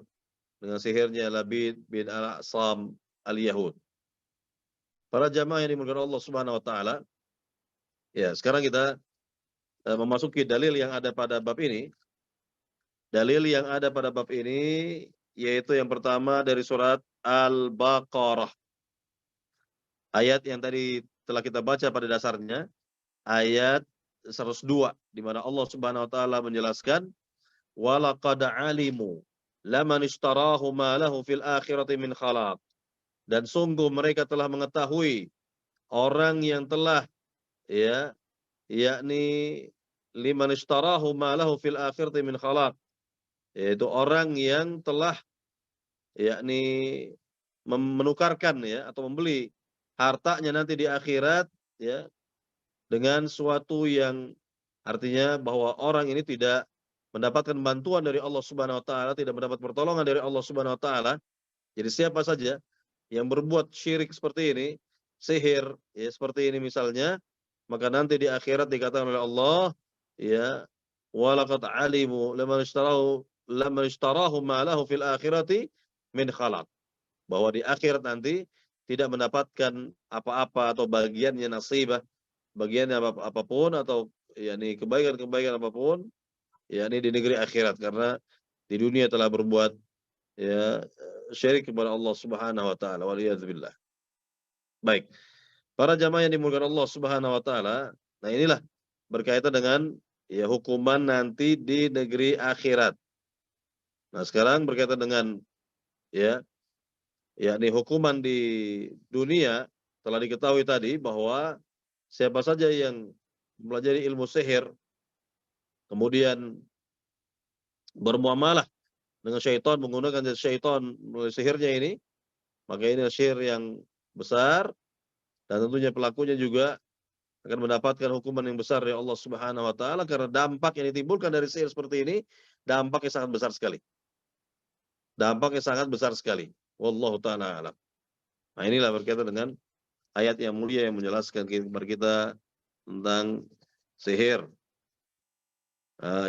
A: dengan sihirnya Labid bin Al-A'sam al-Yahud. Para jamaah yang dimuliakan Allah Subhanahu wa taala, ya sekarang kita memasuki dalil yang ada pada bab ini. Dalil yang ada pada bab ini yaitu yang pertama dari surat Al-Baqarah. Ayat yang tadi telah kita baca pada dasarnya, ayat 102, di mana Allah Subhanahu wa taala menjelaskan, "Walaqad alimu laman ishtarahu ma lahu fil akhirati min khalaq." Dan sungguh mereka telah mengetahui orang yang telah, ya, yakni liman ishtarahu ma lahu fil akhirati min khalaq, yaitu orang yang telah yakni menukarkan, ya, atau membeli hartanya nanti di akhirat, ya, dengan suatu yang artinya bahwa orang ini tidak mendapatkan bantuan dari Allah Subhanahu wa taala, tidak mendapat pertolongan dari Allah Subhanahu wa taala. Jadi siapa saja yang berbuat syirik seperti ini, sihir, ya, seperti ini misalnya, maka nanti di akhirat dikatakan oleh Allah, ya, walaqad alimu laman ishtarahu ma lahu fil akhirati min khalaq. Bahwa di akhirat nanti tidak mendapatkan apa-apa atau bagiannya nasibah, bagiannya apapun, atau yakni kebaikan-kebaikan apapun, yakni di negeri akhirat, karena di dunia telah berbuat, ya, syirik kepada Allah Subhanahu wa taala, waliyadzubillah. Baik. Para jamaah yang dimuliakan Allah Subhanahu wa taala, nah inilah berkaitan dengan, ya, hukuman nanti di negeri akhirat. Nah, sekarang berkaitan dengan, ya, yakni hukuman di dunia, telah diketahui tadi bahwa siapa saja yang mempelajari ilmu sihir kemudian bermuamalah dengan syaitan, menggunakan syaitan melalui sihirnya ini, maka ini sihir yang besar, dan tentunya pelakunya juga akan mendapatkan hukuman yang besar dari Allah Subhanahu wa taala, karena dampak yang ditimbulkan dari sihir seperti ini dampaknya sangat besar sekali. Dampaknya sangat besar sekali. Wallahu taala alam. Nah, inilah berkaitan dengan ayat yang mulia yang menjelaskan kepada kita tentang sihir.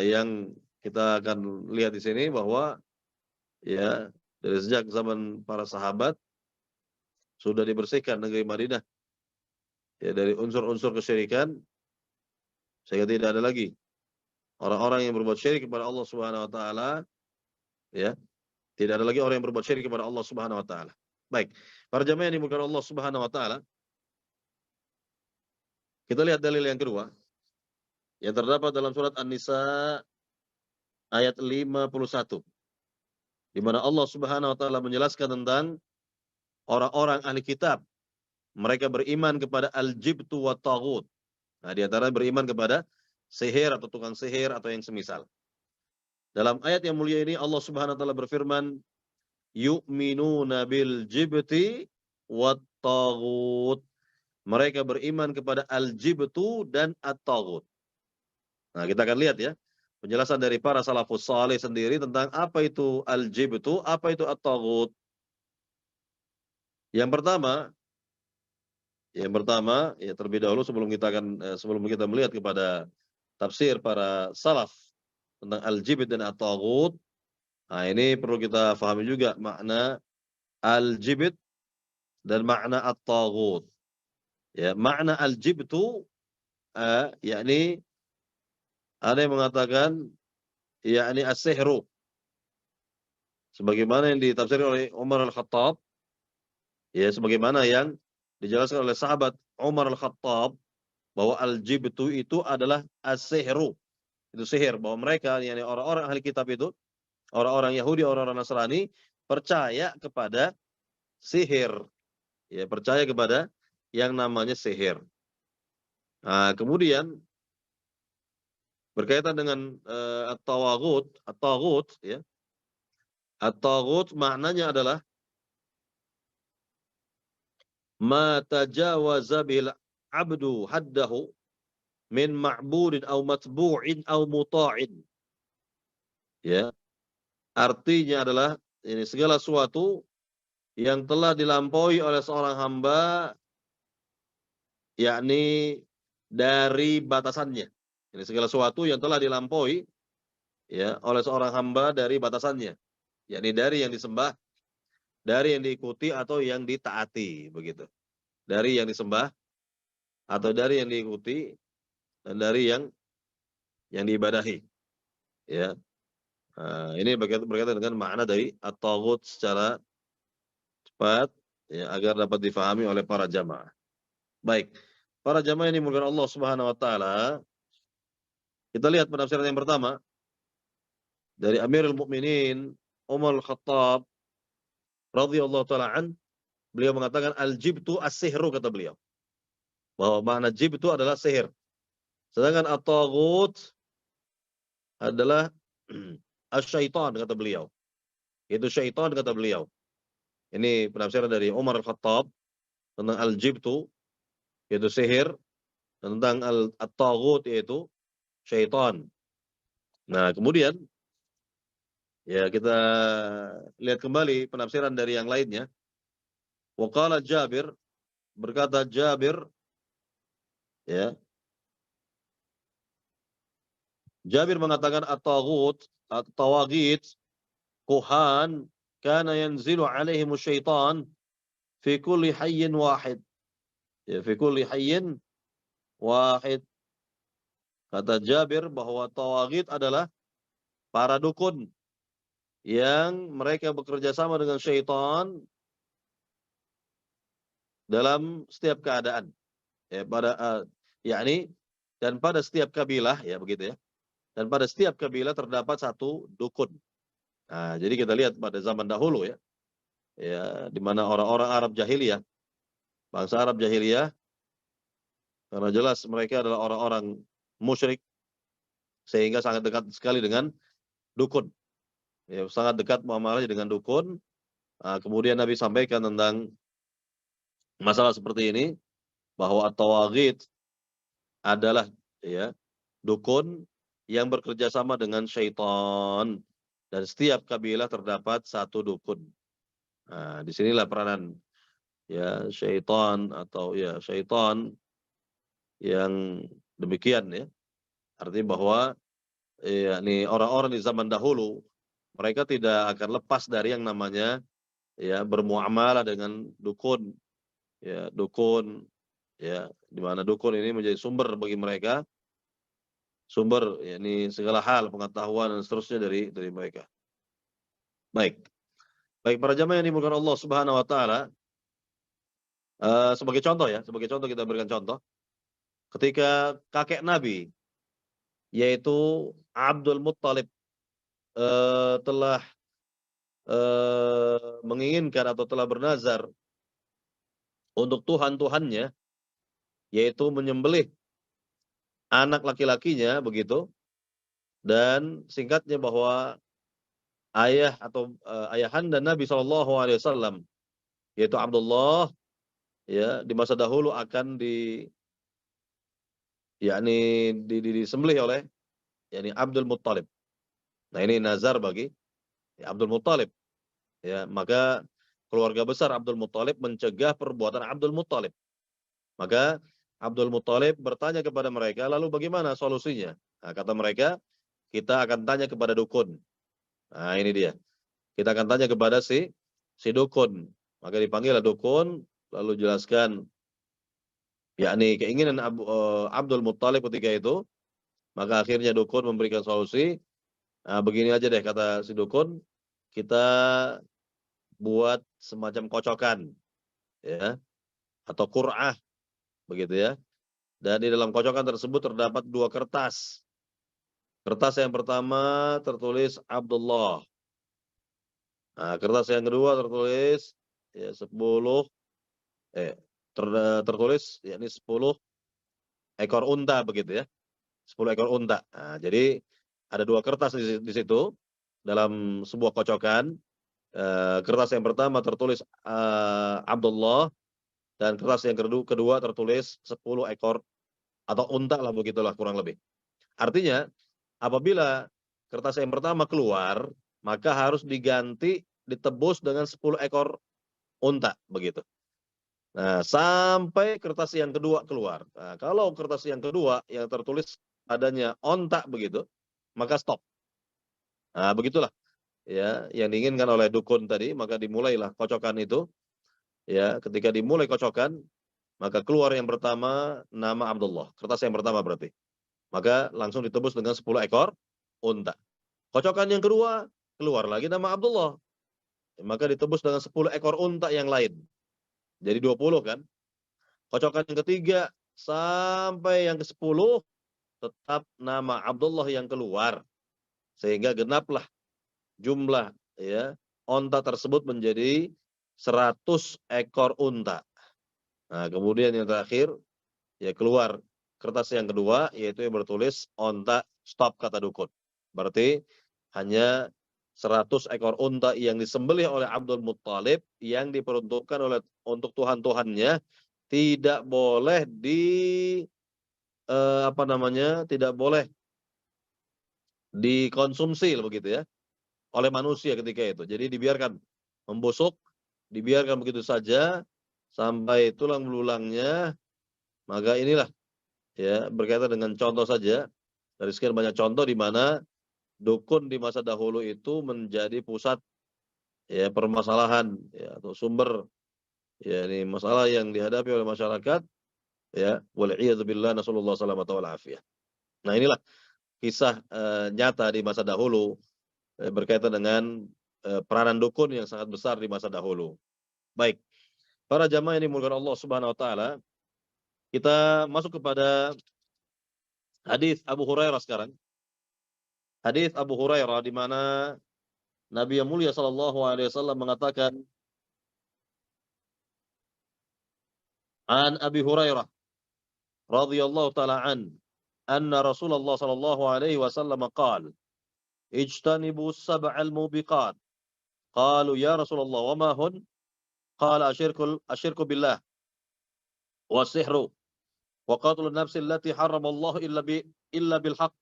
A: Yang kita akan lihat di sini bahwa, ya, dari sejak zaman para sahabat sudah dibersihkan negeri Madinah, ya, dari unsur-unsur kesyirikan, sehingga tidak ada lagi orang-orang yang berbuat syirik kepada Allah Subhanahu wa taala, ya. Tidak ada lagi orang yang berbuat syirik kepada Allah Subhanahu wa taala. Baik. Para jamaah yang dimuliakan Allah Subhanahu wa taala, kita lihat dalil yang kedua yang terdapat dalam surat An-Nisa ayat 51, di mana Allah Subhanahu wa taala menjelaskan tentang orang-orang ahli kitab. Mereka beriman kepada al-jibtu wa taghut. Nah, di antara beriman kepada sihir atau tukang sihir atau yang semisal. Dalam ayat yang mulia ini Allah Subhanahu wa taala berfirman, yu'minuna bil jibti wat taghut. Mereka beriman kepada al-jibtu dan at-taghut. Nah, kita akan lihat ya penjelasan dari para salafus saleh sendiri tentang apa itu al-jibtu, apa itu at-taghut. Yang pertama, ya terlebih dahulu sebelum kita melihat kepada tafsir para salaf tentang al-jibt dan at-taghut. Nah, ini perlu kita pahami juga makna al-jibt dan makna at-taghut. Ya, makna al-jibtu yakni ada yang mengatakan yakni as-sihru. Sebagaimana yang ditafsir oleh Umar Al-Khattab, ya sebagaimana yang dijelaskan oleh sahabat Umar Al-Khattab bahwa al-jibtu itu adalah as-sihru. Itu sihir, bahwa mereka yakni orang-orang ahli kitab itu, orang-orang Yahudi, orang-orang Nasrani percaya kepada sihir. Ya, percaya kepada yang namanya sihir. Nah, kemudian berkaitan dengan at-taghut ya. At-taghut maknanya adalah ma tajawaza bil abdu haddahu min ma'budin aw matbu'in aw muta'in. Ya, artinya adalah ini segala sesuatu yang telah dilampaui oleh seorang hamba yakni dari batasannya. Ini segala sesuatu yang telah dilampaui ya oleh seorang hamba dari batasannya, yakni dari yang disembah, dari yang diikuti atau yang ditaati begitu. Dari yang disembah atau dari yang diikuti dan dari yang diibadahi ya. Nah, ini berkaitan dengan makna dari at-taghut secara cepat ya agar dapat difahami oleh para jamaah. Baik. Para jamaah ini dimuliakan Allah Subhanahu wa taala, kita lihat penafsiran yang pertama dari Amirul Mukminin Umar Al-Khattab radhiyallahu taala an, beliau mengatakan al-jibtu as-sihru, kata beliau. Bahwa makna jibtu adalah sihir. Sedangkan at-taghut adalah as-syaitan, kata beliau. Itu syaitan, kata beliau. Ini penafsiran dari Umar Al-Khattab tentang al-jibtu yaitu sihir, tentang at-taghut yaitu syaitan. Nah, kemudian ya kita lihat kembali penafsiran dari yang lainnya. Waqala Jabir, berkata Jabir ya. Jabir mengatakan at-taghut, at-tawaghit, kuhan, kana yanzilu alaihim syaitan fi kulli hayyin wahid. Ya, fi kulli hayyin wahid. Kata Jabir bahwa tawaghit adalah para dukun yang mereka bekerja sama dengan syaitan dalam setiap keadaan. Ya, yakni dan pada setiap kabilah ya begitu ya. Dan pada setiap kabilah terdapat satu dukun. Nah, jadi kita lihat pada zaman dahulu ya. Ya, di mana orang-orang Arab jahiliyah, bangsa Arab jahiliyah, karena jelas mereka adalah orang-orang musyrik sehingga sangat dekat sekali dengan dukun. Ya, sangat dekat muamalahnya dengan dukun. Nah, kemudian Nabi sampaikan tentang masalah seperti ini bahwa at-tawaghit adalah ya dukun yang bekerja sama dengan syaitan dan setiap kabilah terdapat satu dukun. Nah, disinilah peranan ya syaitan atau ya syaitan yang demikian ya. Artinya bahwa ini orang-orang di zaman dahulu mereka tidak akan lepas dari yang namanya ya bermuamalah dengan dukun. Ya, dukun ya di mana dukun ini menjadi sumber bagi mereka, sumber yakni segala hal pengetahuan dan seterusnya dari mereka. Baik. Baik para jamaah yang dimuliakan Allah Subhanahu wa taala, sebagai contoh ya, sebagai contoh kita berikan contoh. Ketika kakek Nabi yaitu Abdul Muttalib telah menginginkan atau telah bernazar untuk Tuhan-Tuhannya, yaitu menyembelih anak laki-lakinya begitu. Dan singkatnya bahwa ayah atau ayahanda Nabi SAW, yaitu Abdullah, ya, di masa dahulu akan disembelih oleh Abdul Muttalib. Nah, ini nazar bagi Abdul Muttalib, ya. Maka keluarga besar Abdul Muttalib mencegah perbuatan Abdul Muttalib. Maka Abdul Muttalib bertanya kepada mereka, lalu bagaimana solusinya? Nah, kata mereka, kita akan tanya kepada dukun. Nah, ini dia. Kita akan tanya kepada si dukun. Maka dipanggillah dukun, lalu jelaskan keinginan Abdul Muttalib ketika itu. Maka akhirnya dukun memberikan solusi. Nah, begini aja deh kata si dukun, kita buat semacam kocokan, ya, atau qur'ah begitu ya. Dan di dalam kocokan tersebut terdapat dua kertas. Kertas yang pertama tertulis Abdullah. Nah, kertas yang kedua tertulis 10 tertulis 10 ekor unta begitu ya. 10 ekor unta. Nah, jadi ada dua kertas di situ dalam sebuah kocokan. Kertas yang pertama tertulis Abdullah, dan kertas yang kedua tertulis 10 ekor atau unta lah, begitulah kurang lebih. Artinya apabila kertas yang pertama keluar, maka harus diganti, ditebus dengan 10 ekor unta begitu. Nah, sampai kertas yang kedua keluar. Nah, kalau kertas yang kedua yang tertulis adanya onta begitu, maka stop. Nah, begitulah ya yang diinginkan oleh dukun tadi. Maka dimulailah kocokan itu. Ya, ketika dimulai kocokan, maka keluar yang pertama nama Abdullah. Kertas yang pertama berarti. Maka langsung ditebus dengan 10 ekor unta. Kocokan yang kedua, keluar lagi nama Abdullah. Maka ditebus dengan 10 ekor unta yang lain. Jadi 20 kan. Kocokan yang ketiga sampai yang ke-10 tetap nama Abdullah yang keluar. Sehingga genaplah jumlah onta tersebut menjadi 100 ekor unta. Nah, kemudian yang terakhir keluar kertas yang kedua, yaitu yang bertulis onta stop kata dukun. Berarti hanya 100 ekor unta yang disembelih oleh Abdul Muttalib yang diperuntukkan untuk Tuhan-Tuhannya, tidak boleh tidak boleh dikonsumsi begitu ya oleh manusia ketika itu. Jadi dibiarkan membusuk, dibiarkan begitu saja sampai tulang belulangnya. Maka inilah berkaitan dengan contoh saja dari sekian banyak contoh di mana dukun di masa dahulu itu menjadi pusat permasalahan atau sumber ini masalah yang dihadapi oleh masyarakat, wal'iyadzubillah, nasallallahu salamata wal afiyah. Nah, inilah kisah nyata di masa dahulu berkaitan dengan peranan dukun yang sangat besar di masa dahulu. Baik, para jamaah yang dimulakan Allah Subhanahu wa taala, kita masuk kepada hadis Abu Hurairah sekarang. Hadis Abu Hurairah di mana Nabi yang mulia sallallahu alaihi wasallam mengatakan, an Abi Hurairah radhiyallahu taala anna Rasulullah sallallahu alaihi wasallam qala, ijtanibu sab'al mubiqat. Qalu ya Rasulullah wa ma hun? Qala asyirku billah wa sihru wa qatlun nafsi allati harramallahu illa bil haqq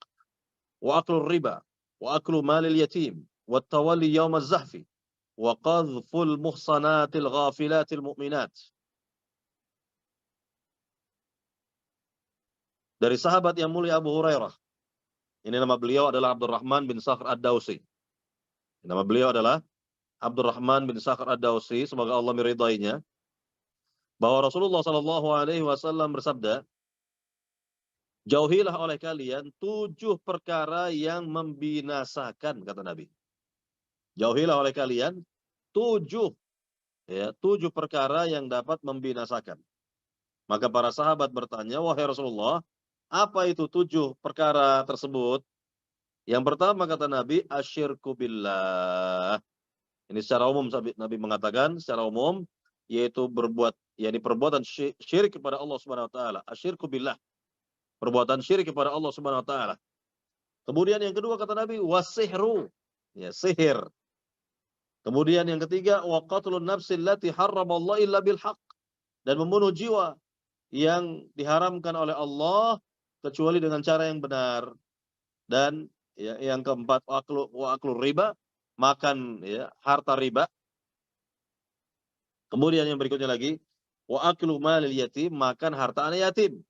A: wa aklu riba wa aklu malil yatim wa tawalli yawm az-zahfi wa qadhful muhsanatil ghafilatil mu'minat. Dari sahabat yang mulia Abu Hurairah. Ini nama beliau adalah Abdurrahman bin Sakhr Ad-Dawsi. Nama beliau adalah Abdurrahman bin Sakhr Ad-Dawsi, semoga Allah meridainya, bahwa Rasulullah sallallahu alaihi wasallam bersabda, jauhilah oleh kalian 7 perkara yang membinasakan, kata Nabi. Jauhilah oleh kalian 7 perkara yang dapat membinasakan. Maka para sahabat bertanya, wahai Rasulullah, apa itu 7 perkara tersebut? Yang pertama kata Nabi, asyirku billah. Ini secara umum Nabi mengatakan secara umum, yaitu perbuatan syirik kepada Allah Subhanahu wa taala. Asyirku billah. Perbuatan syirik kepada Allah Subhanahu wa taala. Kemudian yang kedua kata Nabi, wasihru, ya sihir. Kemudian yang ketiga, wa qatlun nafsil lati harramallahu illa bil haqq, dan membunuh jiwa yang diharamkan oleh Allah kecuali dengan cara yang benar. Dan ya, yang keempat, wa aklu riba, makan ya harta riba. Kemudian yang berikutnya lagi, wa aklu malil yatim, makan harta anak yatim.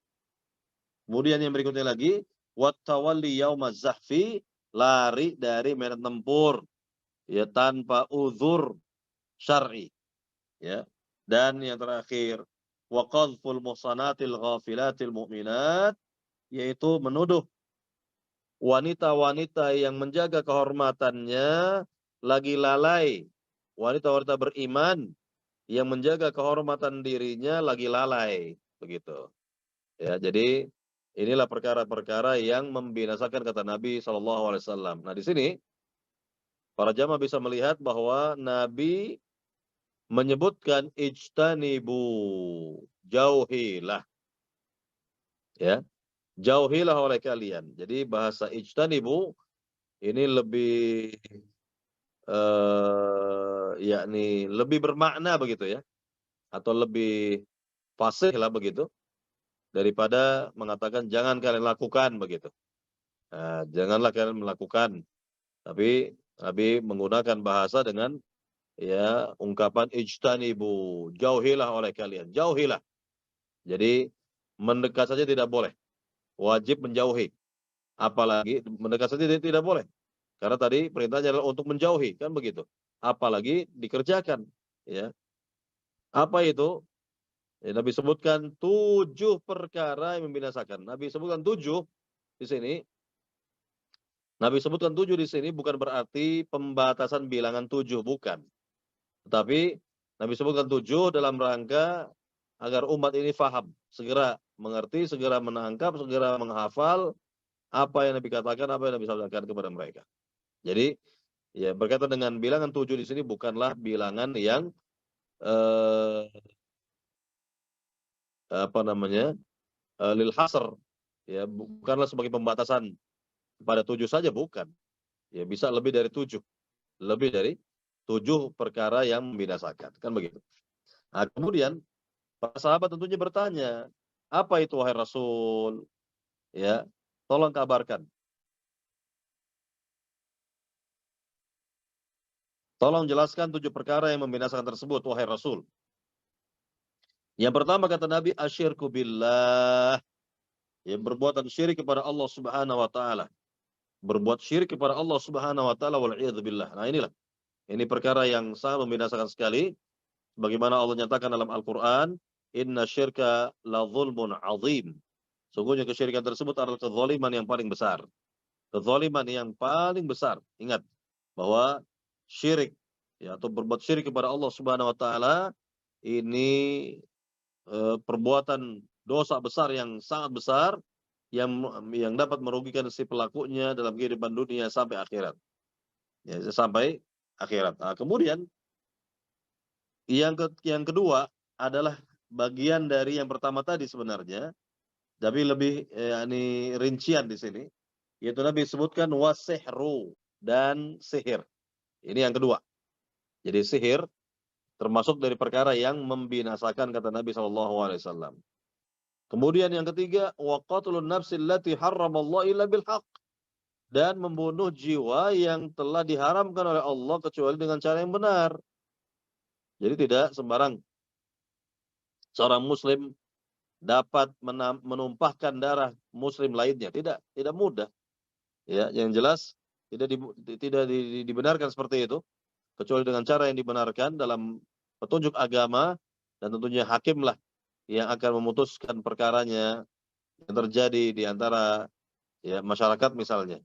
A: Kemudian yang berikutnya lagi, wa tawalli yaumaz zahfi, lari dari medan tempur ya tanpa uzur syar'i, ya. Dan yang terakhir, wa qadhful muhsanatil ghafilatil mu'minat, yaitu menuduh wanita-wanita yang menjaga kehormatannya lagi lalai, wanita-wanita beriman yang menjaga kehormatan dirinya lagi lalai, begitu. Ya, jadi inilah perkara-perkara yang membinasakan kata Nabi SAW. Nah, di sini para jamaah bisa melihat bahwa Nabi menyebutkan ijtanibu, jauhilah, ya, jauhilah oleh kalian. Jadi bahasa ijtanibu ini lebih yakni lebih bermakna begitu ya, atau lebih fasih lah begitu daripada mengatakan jangan kalian lakukan begitu. Nah, janganlah kalian melakukan, tapi Nabi menggunakan bahasa dengan ya ungkapan ijtanibu, jauhilah oleh kalian, jauhilah. Jadi mendekat saja tidak boleh, wajib menjauhi. Apalagi mendekat saja tidak boleh. Karena tadi perintahnya adalah untuk menjauhi, kan begitu. Apalagi dikerjakan, ya. Apa itu? Ya, Nabi sebutkan 7 perkara yang membinasakan. Nabi sebutkan 7 di sini. Nabi sebutkan 7 di sini bukan berarti pembatasan bilangan 7, bukan. Tetapi Nabi sebutkan 7 dalam rangka agar umat ini faham, segera mengerti, segera menangkap, segera menghafal apa yang Nabi katakan, apa yang Nabi sampaikan kepada mereka. Jadi, ya berkaitan dengan bilangan 7 di sini bukanlah bilangan yang eh, apa namanya? Lil hasr, ya bukanlah sebagai pembatasan pada 7 saja, bukan. Ya bisa lebih dari 7. Lebih dari 7 perkara yang membinasakan, kan begitu. Nah, kemudian para sahabat tentunya bertanya, apa itu wahai Rasul? Ya, tolong kabarkan. Tolong jelaskan 7 perkara yang membinasakan tersebut, wahai Rasul. Yang pertama kata Nabi, asyirku billah. Ya, berbuatan syirik kepada Allah Subhanahu wa taala. Berbuat syirik kepada Allah Subhanahu wa taala wal billah. Nah, inilah. Ini perkara yang sangat membinasakan sekali. Bagaimana Allah nyatakan dalam Al-Qur'an, inna syirka la zulmun azim. Sungguhnya kesyirikan tersebut adalah kezaliman yang paling besar. Kezaliman yang paling besar. Ingat bahwa syirik ya atau berbuat syirik kepada Allah Subhanahu wa taala ini perbuatan dosa besar yang sangat besar yang dapat merugikan si pelakunya dalam kehidupan dunia sampai akhirat. Ya, sampai akhirat. Nah, kemudian yang kedua adalah bagian dari yang pertama tadi sebenarnya, tapi lebih ini rincian di sini, yaitu Nabi sebutkan wasihru, dan sihir. Ini yang kedua. Jadi sihir termasuk dari perkara yang membinasakan kata Nabi SAW. Kemudian yang ketiga, wa qatlun nafsil lati harramallahu illa bil haqq, dan membunuh jiwa yang telah diharamkan oleh Allah kecuali dengan cara yang benar. Jadi tidak sembarang seorang muslim dapat menumpahkan darah muslim lainnya, tidak mudah. Ya, yang jelas tidak dibenarkan seperti itu kecuali dengan cara yang dibenarkan dalam petunjuk agama, dan tentunya hakimlah yang akan memutuskan perkaranya yang terjadi di antara ya masyarakat misalnya.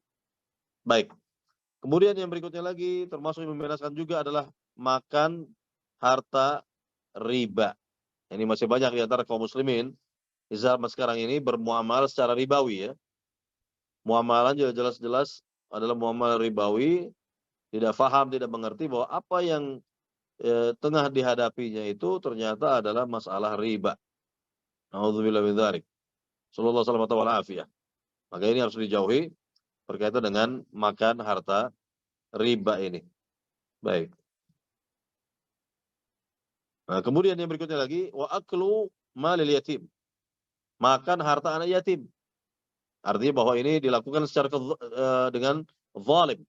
A: Baik. Kemudian yang berikutnya lagi termasuk yang membinasakan juga adalah makan harta riba. Ini masih banyak di antara kaum muslimin di zaman sekarang ini bermuamalah secara ribawi ya. Muamalah jelas-jelas adalah muamalah ribawi, tidak faham, tidak mengerti bahwa apa yang tengah dihadapinya itu ternyata adalah masalah riba. Nauzubillah min dzalik. Sallallahu alaihi wasallam. Maka ini harus dijauhi berkaitan dengan makan harta riba ini. Baik. Nah, kemudian yang berikutnya lagi, wa aklu malil yatim. Makan harta anak yatim. Artinya bahwa ini dilakukan secara dengan zalim.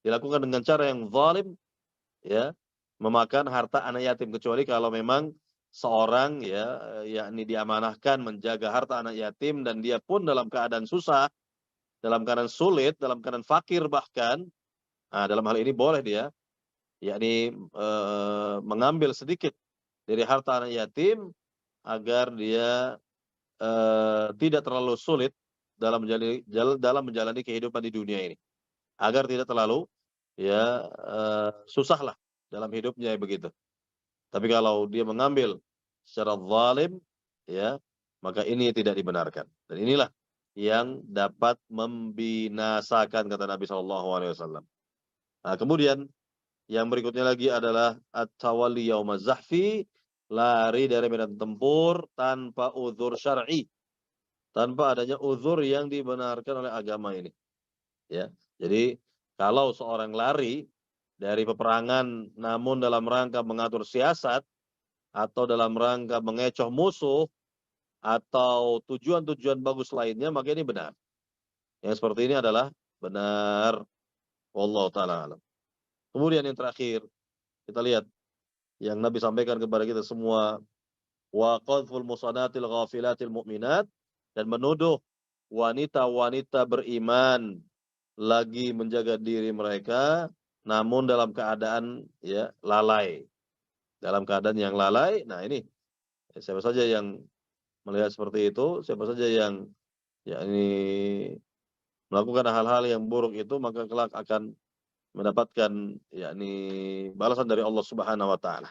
A: Dilakukan dengan cara yang zalim, ya, memakan harta anak yatim, kecuali kalau memang seorang, ya, yakni diamanahkan menjaga harta anak yatim dan dia pun dalam keadaan susah, dalam keadaan sulit, dalam keadaan fakir bahkan. Nah, dalam hal ini boleh dia, yakni mengambil sedikit dari harta anak yatim agar dia tidak terlalu sulit dalam menjalani kehidupan di dunia ini, agar tidak terlalu, ya, susahlah dalam hidupnya begitu. Tapi kalau dia mengambil secara zalim, ya, maka ini tidak dibenarkan. Dan inilah yang dapat membinasakan, kata Nabi Shallallahu Alaihi Wasallam. Nah, kemudian yang berikutnya lagi adalah at-tawalli yaumaz zahfi, lari dari medan tempur tanpa uzur syar'i, tanpa adanya uzur yang dibenarkan oleh agama ini. Ya, jadi kalau seorang lari dari peperangan namun dalam rangka mengatur siasat atau dalam rangka mengecoh musuh atau tujuan-tujuan bagus lainnya, maka ini benar. Yang seperti ini adalah benar. Wallahu taala alam. Kemudian yang terakhir, kita lihat yang Nabi sampaikan kepada kita semua, wa qadful musanatil ghafilatil mu'minat, dan menuduh wanita-wanita beriman lagi menjaga diri mereka namun dalam keadaan, ya, lalai. Dalam keadaan yang lalai. Nah, ini siapa saja yang melihat seperti itu, siapa saja yang, ya, ini melakukan hal-hal yang buruk itu, maka kelak akan mendapatkan, yakni balasan dari Allah Subhanahu wa taala.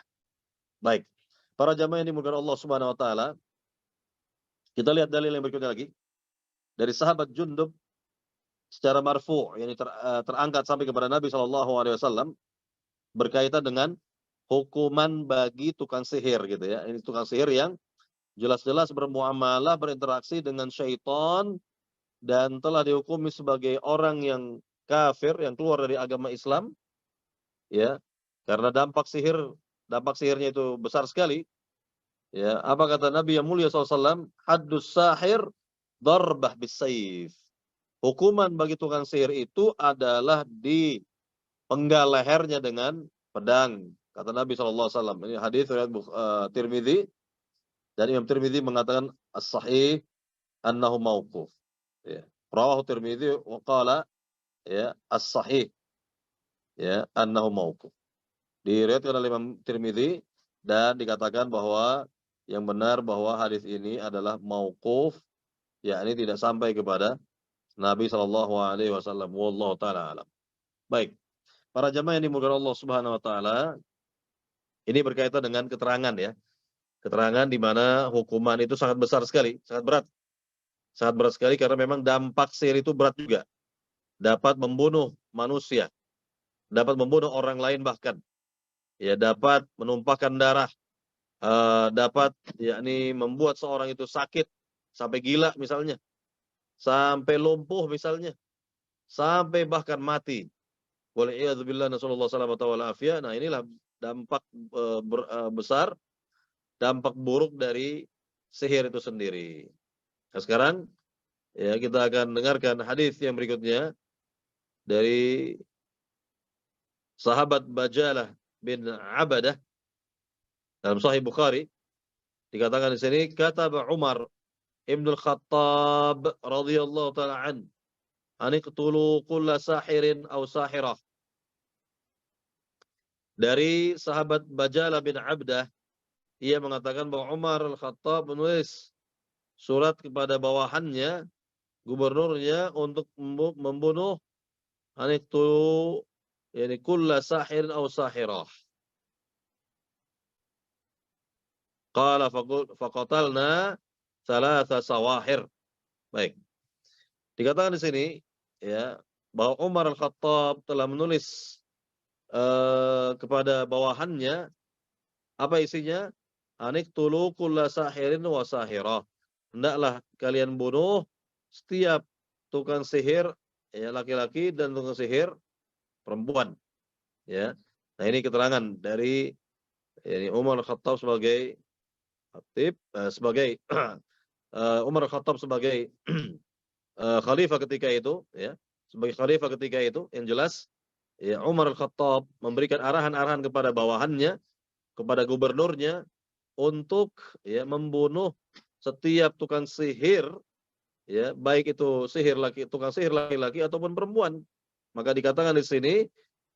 A: Baik. Para jamaah yang dimuliakan Allah Subhanahu wa taala, kita lihat dalil yang berikutnya lagi dari sahabat Jundub secara marfu', yakni terangkat sampai kepada Nabi Shallallahu alaihi wasallam berkaitan dengan hukuman bagi tukang sihir gitu ya. Ini tukang sihir yang jelas-jelas bermuamalah, berinteraksi dengan syaitan dan telah dihukumi sebagai orang yang kafir, yang keluar dari agama Islam, ya. Karena dampak sihirnya itu besar sekali. Ya, apa kata Nabi yang mulia SAW? Haddus sahir darbah bisayf. Hukuman bagi tukang sihir itu adalah dipenggal lehernya dengan pedang. Kata Nabi SAW. Ini hadis riwayat Tirmidzi, dan Imam Tirmidzi mengatakan as-sahih annahu mauquf. Ya. Rawahu Tirmidzi wa qala, ya, as-sahih, ya, annahu mauquf. Diriwayatkan oleh Imam Tirmidzi dan dikatakan bahwa yang benar bahwa hadis ini adalah mauquf, yakni tidak sampai kepada Nabi Shallallahu alaihi wasallam. Wallahu taala alam. Baik. Para jamaah yang dimuliakan Allah Subhanahu wa taala, ini berkaitan dengan keterangan, ya. Keterangan di mana hukuman itu sangat besar sekali, sangat berat. Sangat berat sekali karena memang dampak sihir itu berat juga. Dapat membunuh manusia, dapat membunuh orang lain bahkan. Ya, dapat menumpahkan darah, dapat, yakni membuat seorang itu sakit sampai gila misalnya, sampai lumpuh misalnya, sampai bahkan mati. Wal'iyadzubillah, nasallallahu salamata wal afiyah. Nah, inilah dampak besar, dampak buruk dari sihir itu sendiri. Nah, sekarang, ya, kita akan dengarkan hadis yang berikutnya dari sahabat Bajalah bin Abadah dalam Sahih Bukhari. Dikatakan di sini, kata Umar Ibn Al-Khattab radhiyallahu taala aniqtulu kulla sahirin aw sahirah. Dari sahabat Bajalah bin Abdah, ia mengatakan bahwa Umar Al-Khattab menulis surat kepada bawahannya, gubernurnya, untuk membunuh aniqtulu, yani kulla sahirin aw sahirah. Qala faqatalna thalatha sawahir. Baik. Dikatakan di sini, ya, bahwa Umar Al-Khattab telah menulis kepada bawahannya, apa isinya? Aniqtulu kulla sahirin wa sahirah. Hendaklah kalian bunuh setiap tukang sihir, ya laki-laki dan tukang sihir perempuan. Ya. Nah ini keterangan dari Umar Khattab sebagai khatib, sebagai Umar Khattab sebagai khalifah ketika itu, ya, sebagai khalifah ketika itu, yang jelas, ya, Umar Khattab memberikan arahan-arahan kepada bawahannya, kepada gubernurnya, untuk ya membunuh setiap tukang sihir, ya, baik itu tukang sihir laki-laki ataupun perempuan. Maka dikatakan di sini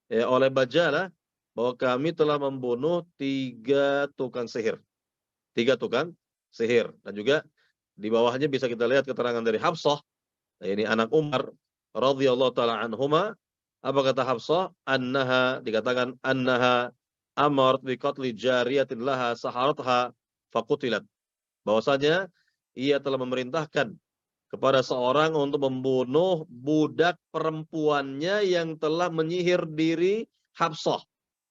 A: ya oleh Bajalah bahwa kami telah membunuh 3 tukang sihir dan juga di bawahnya bisa kita lihat keterangan dari Hafsah. Nah, ini anak Umar radhiyallahu taala anhuma. Apa kata Hafsah? Dikatakan annaha amarat bi qatli jariyatin laha saharatha faqutilat. Bahwasanya ia telah memerintahkan kepada seorang untuk membunuh budak perempuannya yang telah menyihir diri Hafsah.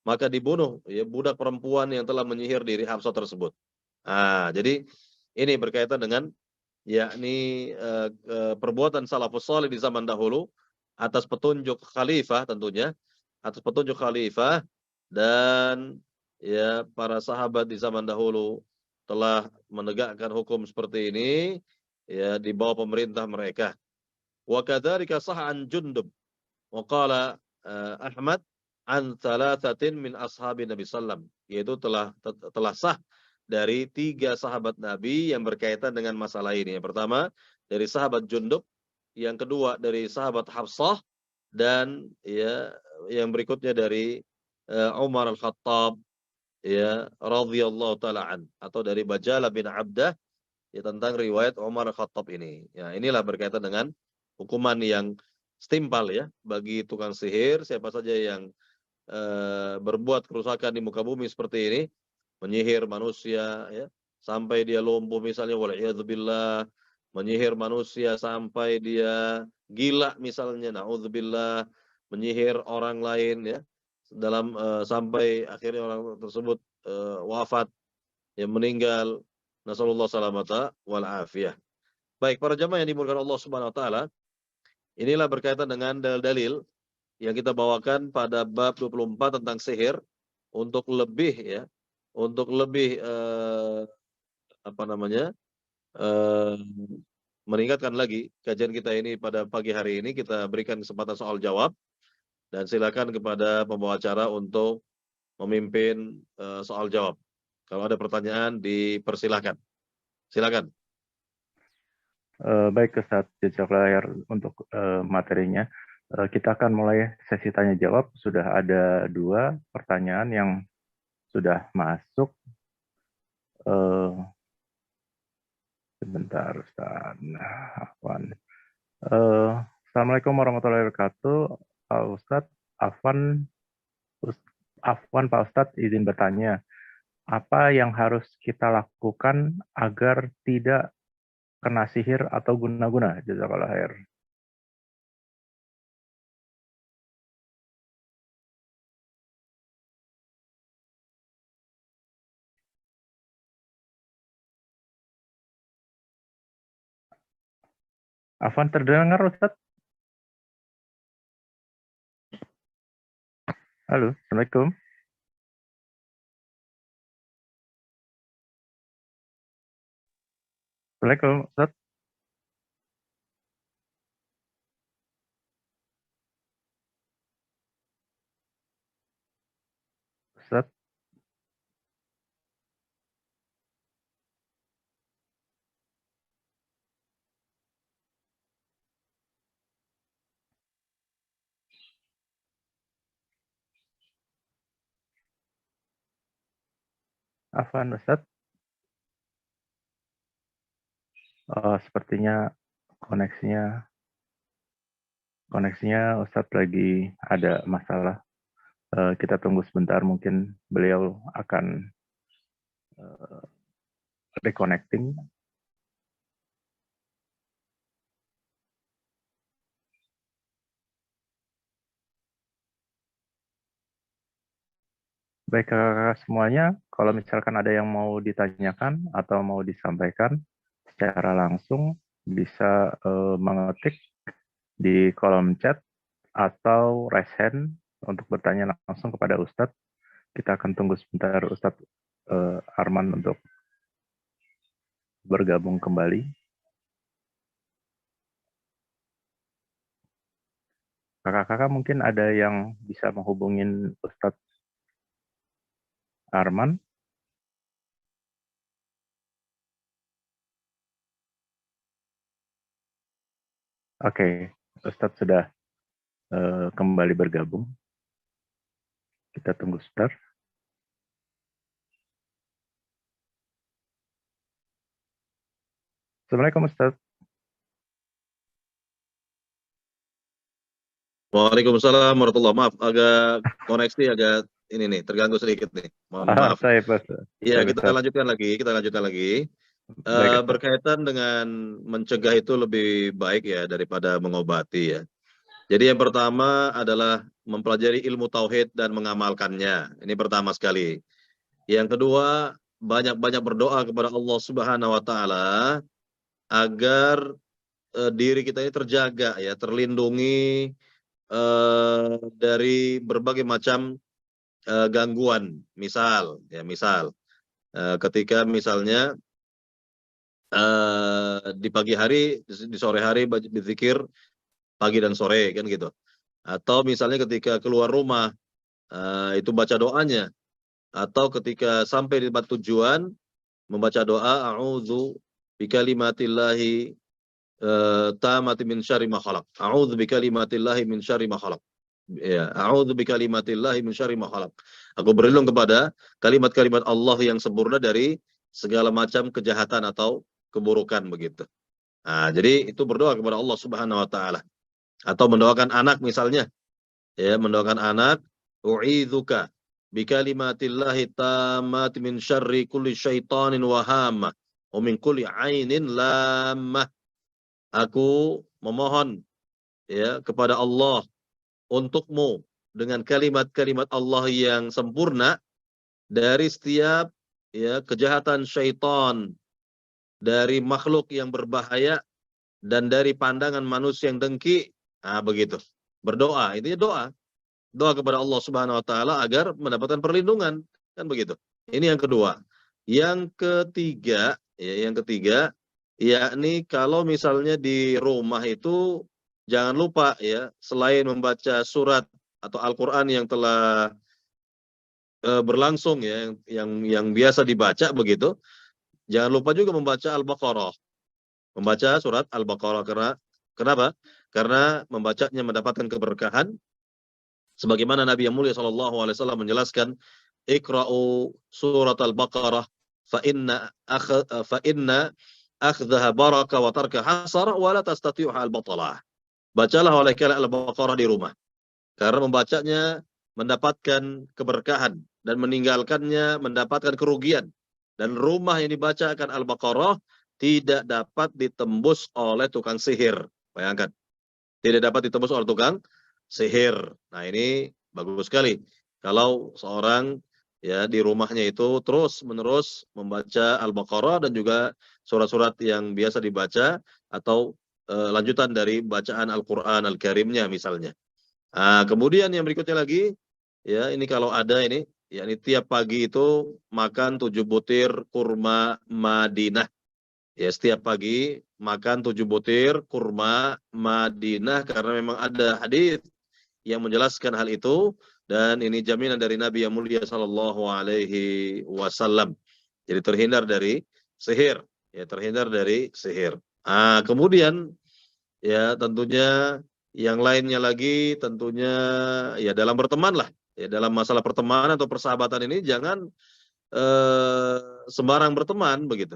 A: Maka dibunuh ya budak perempuan yang telah menyihir diri Hafsah tersebut. Jadi ini berkaitan dengan yakni perbuatan salafus saleh di zaman dahulu atas petunjuk khalifah tentunya, atas petunjuk khalifah dan ya para sahabat di zaman dahulu telah menegakkan hukum seperti ini ya di bawah pemerintah mereka. Wa kadzalika sahha an Jundub wa qala Ahmad an thalathatin min ashabi Nabi sallam, yaitu telah sah dari 3 sahabat Nabi yang berkaitan dengan masalah ini. Yang pertama dari sahabat Jundub, yang kedua dari sahabat Hafsah, dan ya yang berikutnya dari Umar Al-Khattab ya radhiyallahu taala an, atau dari Bajalah bin Abdah ya tentang riwayat Umar Al-Khattab ini. Ya inilah berkaitan dengan hukuman yang setimpal ya bagi tukang sihir, siapa saja yang berbuat kerusakan di muka bumi seperti ini, menyihir manusia ya sampai dia lumpuh misalnya, wal'iyadzubillah, menyihir manusia sampai dia gila misalnya, naudzubillah, menyihir orang lain ya dalam sampai akhirnya orang tersebut wafat, yang meninggal, nasallallahu salamata wal afiyah. Baik, para jamaah yang dimuliakan Allah Subhanahu wa taala, inilah berkaitan dengan dalil-dalil yang kita bawakan pada bab 24 tentang sihir untuk lebih ya, untuk lebih apa namanya? eh, meningkatkan lagi kajian kita ini pada pagi hari ini. Kita berikan kesempatan soal jawab dan silakan kepada pembawa acara untuk memimpin soal jawab. Kalau ada pertanyaan dipersilahkan. Silakan.
B: Baik Ustaz, jazakallahu untuk materinya. Kita akan mulai sesi tanya jawab. Sudah ada 2 pertanyaan yang sudah masuk. Sebentar Ustaz. Afwan. Assalamualaikum warahmatullahi wabarakatuh. Pak Ustadz, Afwan Pak Ustadz izin bertanya. Apa yang harus kita lakukan agar tidak kena sihir atau guna-guna? Jazakallah khair. Afwan terdengar Ustadz? Halo, Assalamualaikum. Assalamualaikum Ustadz. Ustadz. Afwan Ustadz. Sepertinya koneksinya Ustadz lagi ada masalah. Kita tunggu sebentar, mungkin beliau akan reconnecting. Baik kakak semuanya, kalau misalkan ada yang mau ditanyakan atau mau disampaikan secara langsung, bisa mengetik di kolom chat atau raise hand untuk bertanya langsung kepada Ustadz. Kita akan tunggu sebentar Ustadz Arman untuk bergabung kembali. Kakak-kakak mungkin ada yang bisa menghubungin Ustadz Arman? Oke, Ustadz sudah kembali bergabung. Kita tunggu sebentar. Assalamualaikum Ustadz.
A: Waalaikumsalam warahmatullahi wabarakatuh. Maaf, agak koneksi agak ini nih, terganggu sedikit nih. Mohon maaf.
B: Saya Pak.
A: Iya, kita lanjutkan lagi.
B: Baik, Ustadz.
A: Berkaitan dengan mencegah itu lebih baik ya daripada mengobati ya. Jadi yang pertama adalah mempelajari ilmu tauhid dan mengamalkannya. Ini pertama sekali. Yang kedua, banyak-banyak berdoa kepada Allah Subhanahu wa taala agar diri kita ini terjaga ya, terlindungi dari berbagai macam gangguan. Misal ketika misalnya di pagi hari, di sore hari berzikir pagi dan sore kan gitu. Atau misalnya ketika keluar rumah itu baca doanya, atau ketika sampai di tempat tujuan membaca doa a'udzu bikalimatillahi tammati min syarri ma khalaq. A'udzu bikalimatillahi min syarri ma khalaq. Ya, a'udzu bikalimatillahi min syarri ma khalaq. Aku berlindung kepada kalimat-kalimat Allah yang sempurna dari segala macam kejahatan atau keburukan begitu. Nah, jadi itu berdoa kepada Allah Subhanahu wa taala. Atau mendoakan anak misalnya, ya, mendoakan anak, u'idzuka bikalimatillahi tammati min syarri kulli syaitanin wa hammah wa min kulli ainin lammah. Aku memohon ya kepada Allah untukmu dengan kalimat-kalimat Allah yang sempurna dari setiap ya kejahatan syaitan, dari makhluk yang berbahaya, dan dari pandangan manusia yang dengki. Nah, begitu. Berdoa, itu doa. Doa kepada Allah Subhanahu wa taala agar mendapatkan perlindungan, kan begitu. Ini yang kedua. Yang ketiga, yakni kalau misalnya di rumah itu jangan lupa ya, selain membaca surat atau Al-Qur'an yang telah berlangsung ya, yang biasa dibaca begitu, jangan lupa juga membaca Al-Baqarah. Membaca surat Al-Baqarah. Kenapa? Karena membacanya mendapatkan keberkahan. Sebagaimana Nabi yang mulia SAW menjelaskan, Iqra'u surat Al-Baqarah fa inna akhdaha baraka wa tarka hasara wa la tastati'uha al-batalah. Bacalah oleh kalian Al-Baqarah di rumah. Karena membacanya mendapatkan keberkahan dan meninggalkannya mendapatkan kerugian. Dan rumah yang dibacakan Al-Baqarah tidak dapat ditembus oleh tukang sihir. Bayangkan. Tidak dapat ditembus oleh tukang sihir. Nah, ini bagus sekali. Kalau seorang ya di rumahnya itu terus-menerus membaca Al-Baqarah dan juga surat-surat yang biasa dibaca atau lanjutan dari bacaan Al-Qur'an Al-Karimnya misalnya. Nah, kemudian yang berikutnya lagi ya, ini kalau ada ini, yakni tiap pagi itu makan 7 butir kurma Madinah. Ya, setiap pagi makan 7 butir kurma Madinah karena memang ada hadis yang menjelaskan hal itu dan ini jaminan dari Nabi yang mulia sallallahu alaihi wasallam. Jadi terhindar dari sihir, ya terhindar dari sihir. Kemudian ya tentunya yang lainnya lagi tentunya ya dalam berteman lah. Ya dalam masalah pertemanan atau persahabatan ini jangan sembarang berteman begitu.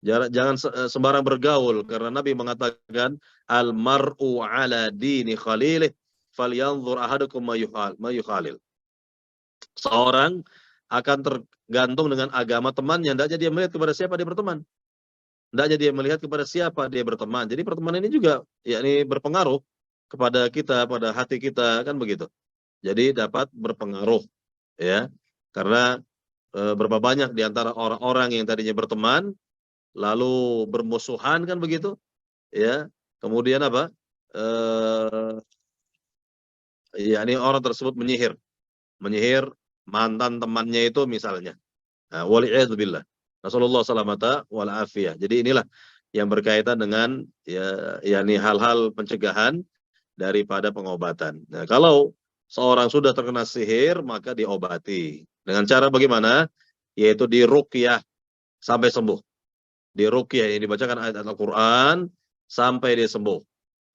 A: Jangan sembarang bergaul karena Nabi mengatakan al-mar'u ala dini khalilih falyanzur ahadukum ma yukhalil. Seorang akan tergantung dengan agama temannya, hendaknya dia melihat kepada siapa dia berteman. Hendaknya dia melihat kepada siapa dia berteman. Jadi pertemanan ini juga yakni berpengaruh kepada kita, pada hati kita, kan begitu. Jadi dapat berpengaruh ya. Karena berapa banyak di antara orang-orang yang tadinya berteman lalu bermusuhan kan begitu ya, kemudian apa eh, yakni orang tersebut menyihir mantan temannya itu misalnya. Nah, waliyadzubillah. Rasulullah salamata wal afiyah. Jadi inilah yang berkaitan dengan ya yakni hal-hal pencegahan daripada pengobatan. Nah, kalau seorang sudah terkena sihir maka diobati. Dengan cara bagaimana? Yaitu diruqyah sampai sembuh. Diruqyah yang dibacakan ayat Al-Qur'an sampai dia sembuh.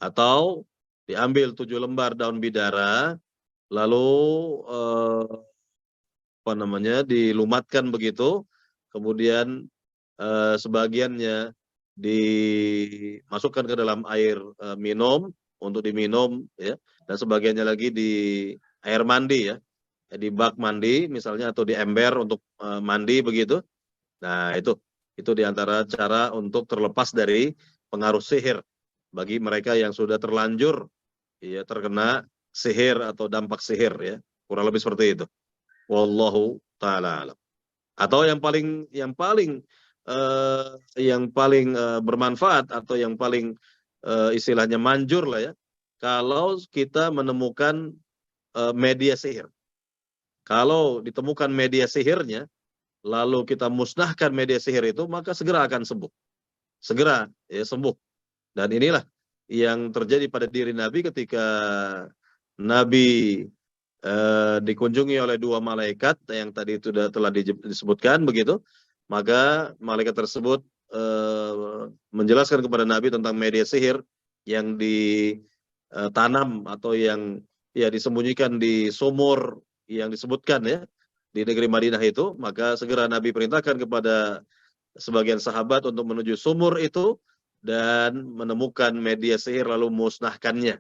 A: Atau diambil 7 lembar daun bidara lalu dilumatkan begitu, kemudian sebagiannya dimasukkan ke dalam air minum untuk diminum ya, dan sebagiannya lagi di air mandi ya, di bak mandi misalnya atau di ember untuk mandi begitu. Nah, itu diantara cara untuk terlepas dari pengaruh sihir bagi mereka yang sudah terlanjur ya terkena sihir atau dampak sihir ya, kurang lebih seperti itu. Wallahu taala alam. Atau yang paling bermanfaat atau yang paling istilahnya manjur lah ya, kalau kita menemukan media sihir. Kalau ditemukan media sihirnya, lalu kita musnahkan media sihir itu, maka segera akan sembuh. Segera ya sembuh. Dan inilah yang terjadi pada diri Nabi ketika Nabi dikunjungi oleh 2 malaikat yang tadi itu telah disebutkan begitu, maka malaikat tersebut menjelaskan kepada Nabi tentang media sihir yang ditanam atau yang ya disembunyikan di sumur yang disebutkan ya di negeri Madinah itu. Maka segera Nabi perintahkan kepada sebagian sahabat untuk menuju sumur itu dan menemukan media sihir lalu musnahkannya,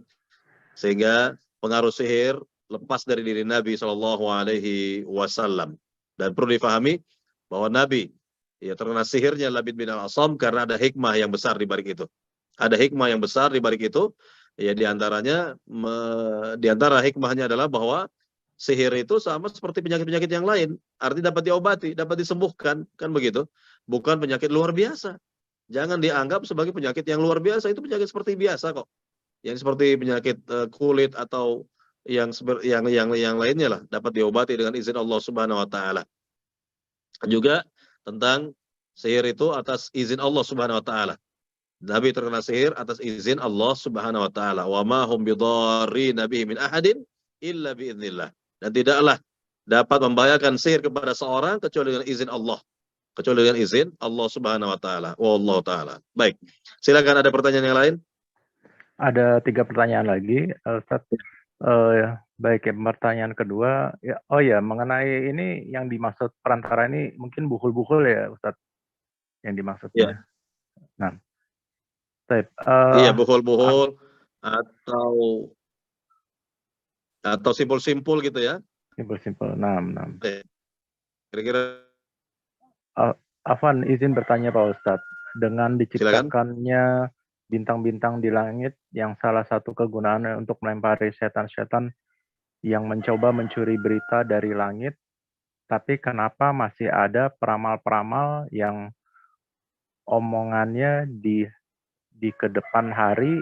A: sehingga pengaruh sihir lepas dari diri Nabi Shallallahu Alaihi Wasallam. Dan perlu difahami bahwa Nabi ya terkena sihirnya Labid bin Al-Asam karena ada hikmah yang besar di balik itu. Ada hikmah yang besar di balik itu. Ya diantara hikmahnya adalah bahwa sihir itu sama seperti penyakit-penyakit yang lain. Artinya dapat diobati, dapat disembuhkan, kan begitu. Bukan penyakit luar biasa. Jangan dianggap sebagai penyakit yang luar biasa. Itu penyakit seperti biasa kok. Yang seperti penyakit kulit atau yang lainnya lah dapat diobati dengan izin Allah Subhanahu wa taala. Juga tentang sihir itu atas izin Allah Subhanahu wa taala. Nabi terkena sihir atas izin Allah Subhanahu wa taala. Wa ma hum bidarrin bihi min ahadin illa biidznillah. Dan tidaklah dapat membahayakan sihir kepada seorang kecuali dengan izin Allah. Kecuali dengan izin Allah Subhanahu wa taala. Wallahu taala. Baik. Silakan ada pertanyaan yang lain?
B: Ada 3 pertanyaan lagi, Ustaz. Baik ya, pertanyaan kedua, ya, mengenai ini yang dimaksud perantara ini mungkin buhul-buhul ya, Ustaz, yang dimaksudnya.
A: Ya.
B: Nah, baik.
A: Iya, buhul-buhul atau simpul-simpul gitu ya.
B: Simpul-simpul. Nah.
A: Kira-kira.
B: Afwan, izin bertanya Pak Ustadz. Dengan diciptakannya bintang-bintang di langit yang salah satu kegunaannya untuk melempari setan-setan yang mencoba mencuri berita dari langit, tapi kenapa masih ada peramal-peramal yang omongannya di kedepan hari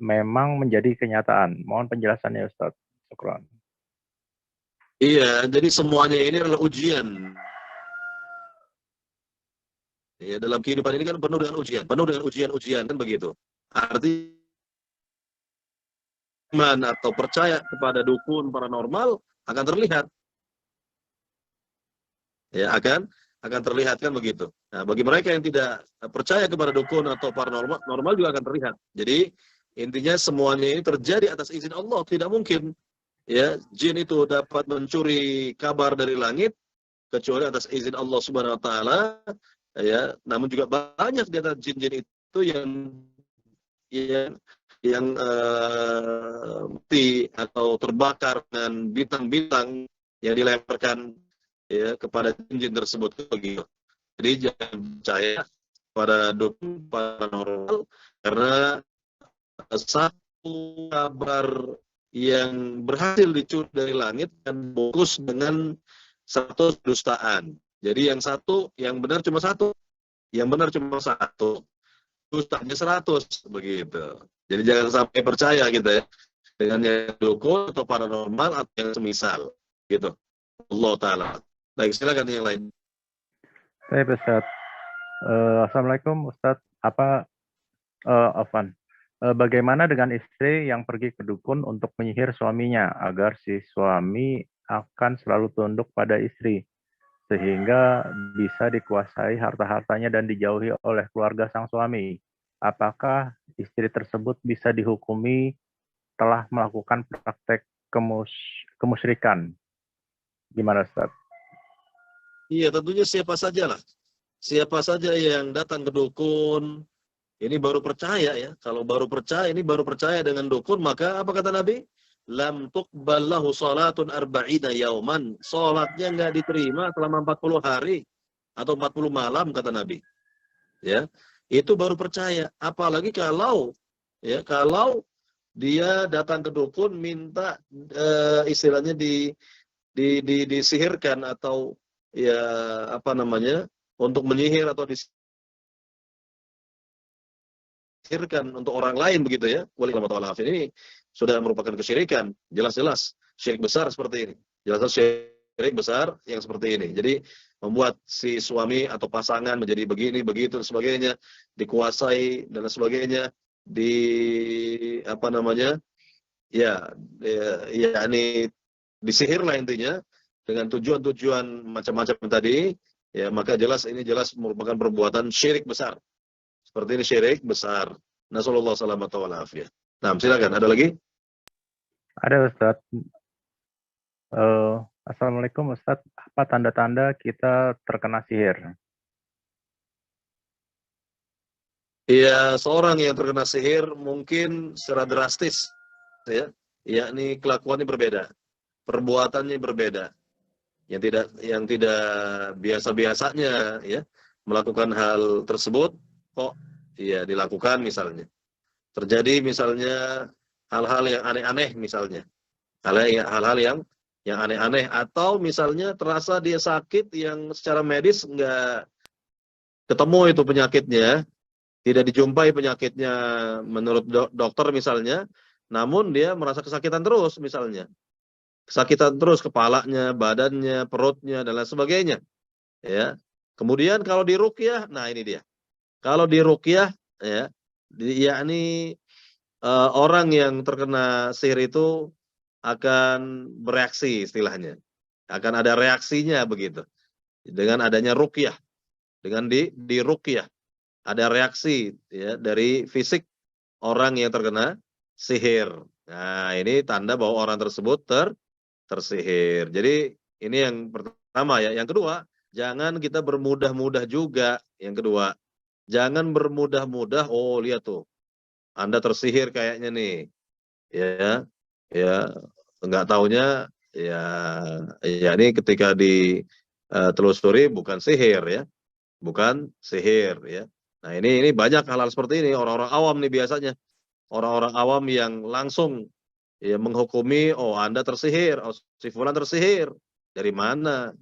B: memang menjadi kenyataan? Mohon penjelasannya Ustadz. Syukran.
A: Iya, jadi semuanya ini adalah ujian. Ya, dalam kehidupan ini kan penuh dengan ujian kan begitu. Artinya iman atau percaya kepada dukun paranormal akan terlihat. Ya, akan terlihat kan begitu. Nah, bagi mereka yang tidak percaya kepada dukun atau paranormal juga akan terlihat. Jadi intinya semuanya ini terjadi atas izin Allah. Tidak mungkin ya jin itu dapat mencuri kabar dari langit kecuali atas izin Allah Subhanahu wa taala. Ya, namun juga banyak di antara jin-jin itu yang mati atau terbakar dengan bintang-bintang yang dilemparkan ya kepada jin-jin tersebut begitu. Jadi jangan percaya pada dukun paranormal karena satu kabar yang berhasil dicuri dari langit dan fokus dengan satu kedustaan. Jadi yang benar cuma satu, dustanya 100 begitu. Jadi jangan sampai percaya gitu ya dengan yang dukun atau paranormal atau yang semisal gitu. Allah taala. Baik, silakan yang lain.
B: Baik, Ustaz. Assalamualaikum, Ustaz. Afwan. Bagaimana dengan istri yang pergi ke dukun untuk menyihir suaminya agar si suami akan selalu tunduk pada istri, sehingga bisa dikuasai harta-hartanya dan dijauhi oleh keluarga sang suami? Apakah istri tersebut bisa dihukumi telah melakukan praktek kemusyrikan? Gimana, Ustaz?
A: Iya, tentunya siapa saja lah. Siapa saja yang datang ke dukun, ini baru percaya ya. Kalau baru percaya, ini baru percaya dengan dukun, maka apa kata Nabi? Lam tuqbal lahu salatun arba'ina yauman. Salatnya enggak diterima selama 40 hari atau 40 malam kata Nabi. Ya. Itu baru percaya. Apalagi kalau dia datang ke dukun minta istilahnya disihirkan atau ya apa namanya? Untuk menyihir atau disihirkan untuk orang lain begitu ya. Wallahu ini sudah merupakan kesyirikan, jelas-jelas syirik besar seperti ini. Jelas-jelas syirik besar yang seperti ini. Jadi membuat si suami atau pasangan menjadi begini, begitu dan sebagainya, dikuasai dan sebagainya, di apa namanya? Ini disihir lah intinya dengan tujuan-tujuan macam-macam tadi, ya maka ini jelas merupakan perbuatan syirik besar. Seperti ini syirik besar. Nasallallahu salamata wal afiyah. Nah, silakan. Ada lagi?
B: Ada, Ustaz. Assalamualaikum, Ustaz. Apa tanda-tanda kita terkena sihir?
A: Ya, seorang yang terkena sihir mungkin secara drastis, ya, yakni kelakuannya berbeda, perbuatannya berbeda, yang tidak biasa-biasanya, ya, melakukan hal tersebut kok, ya, dilakukan misalnya. Terjadi misalnya hal-hal yang aneh-aneh misalnya, hal-hal yang aneh-aneh, atau misalnya terasa dia sakit yang secara medis nggak ketemu itu penyakitnya, tidak dijumpai penyakitnya menurut dokter misalnya, namun dia merasa kesakitan terus misalnya. Kesakitan terus kepalanya, badannya, perutnya dan lain sebagainya, ya. Kemudian kalau di ruqyah, nah ini dia. Kalau di ruqyah, ya, yakni orang yang terkena sihir itu akan bereaksi istilahnya. Akan ada reaksinya begitu. Dengan adanya ruqyah, dengan di ruqyah ada reaksi ya dari fisik orang yang terkena sihir. Nah, ini tanda bahwa orang tersebut tersihir. Jadi ini yang pertama ya. Yang kedua, jangan kita bermudah-mudah juga. Yang kedua, jangan bermudah-mudah. Oh, lihat tuh, Anda tersihir kayaknya nih. Ya, ya, nggak taunya ya, ya ini ketika ditelusuri bukan sihir ya, bukan sihir ya. Nah ini banyak hal-hal seperti ini, orang-orang awam nih biasanya, orang-orang awam yang langsung ya menghukumi, oh Anda tersihir, oh si fulan tersihir, dari mana?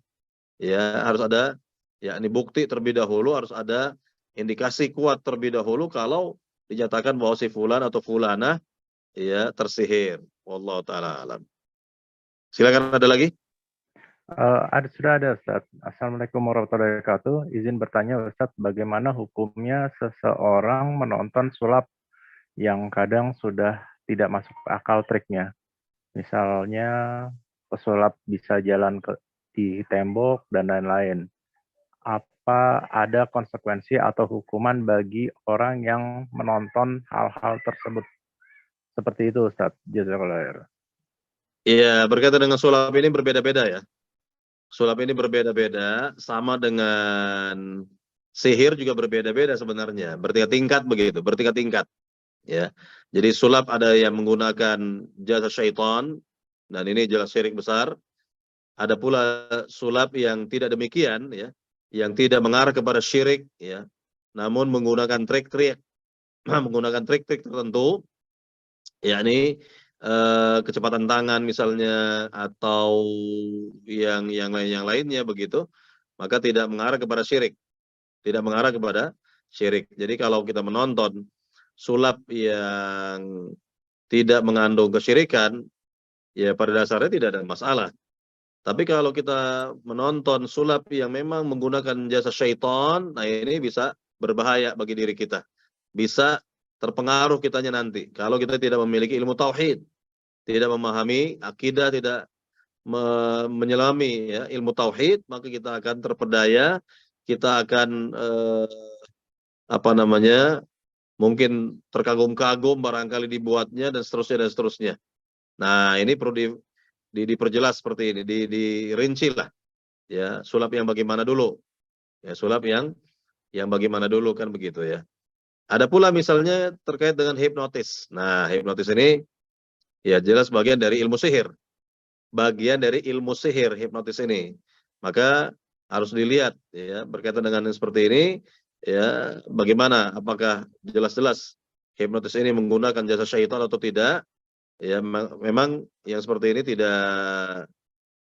A: Ya harus ada, ya ini bukti terlebih dahulu, harus ada indikasi kuat terlebih dahulu kalau dinyatakan bahwa si fulan atau fulana ya tersihir. Wallahu taala alam. Silakan, ada lagi?
B: Sudah ada, Ustaz. Assalamualaikum warahmatullahi wabarakatuh. Izin bertanya, Ustaz, bagaimana hukumnya seseorang menonton sulap yang kadang sudah tidak masuk akal triknya? Misalnya, pesulap bisa jalan di tembok dan lain-lain. Apa ada konsekuensi atau hukuman bagi orang yang menonton hal-hal tersebut? Seperti itu, Ustaz. Jazakallah khair.
A: Iya, berkaitan dengan sulap ini berbeda-beda ya. Sulap ini berbeda-beda, sama dengan sihir juga berbeda-beda sebenarnya. Bertingkat-tingkat begitu, bertingkat-tingkat. Ya, jadi sulap ada yang menggunakan jasa syaitan, dan ini jelas syirik besar. Ada pula sulap yang tidak demikian, ya, yang tidak mengarah kepada syirik, ya, namun menggunakan trik-trik, menggunakan trik-trik tertentu, yakni kecepatan tangan misalnya, atau yang lainnya begitu, maka tidak mengarah kepada syirik, tidak mengarah kepada syirik. Jadi kalau kita menonton sulap yang tidak mengandung kesyirikan, ya pada dasarnya tidak ada masalah. Tapi kalau kita menonton sulap yang memang menggunakan jasa syaitan, nah ini bisa berbahaya bagi diri kita. Bisa terpengaruh kitanya nanti. Kalau kita tidak memiliki ilmu tauhid, tidak memahami akidah, tidak menyelami ya, ilmu tauhid, maka kita akan terpedaya, kita akan apa namanya, mungkin terkagum-kagum barangkali dibuatnya dan seterusnya dan seterusnya. Nah, ini perlu diperjelas seperti ini, dirinci lah ya, sulap yang bagaimana dulu. Ya, sulap yang bagaimana dulu kan begitu ya. Ada pula misalnya terkait dengan hipnotis. Nah, hipnotis ini ya jelas bagian dari ilmu sihir. Bagian dari ilmu sihir hipnotis ini. Maka harus dilihat ya berkaitan dengan yang seperti ini ya, bagaimana, apakah jelas-jelas hipnotis ini menggunakan jasa syaitan atau tidak. Ya memang yang seperti ini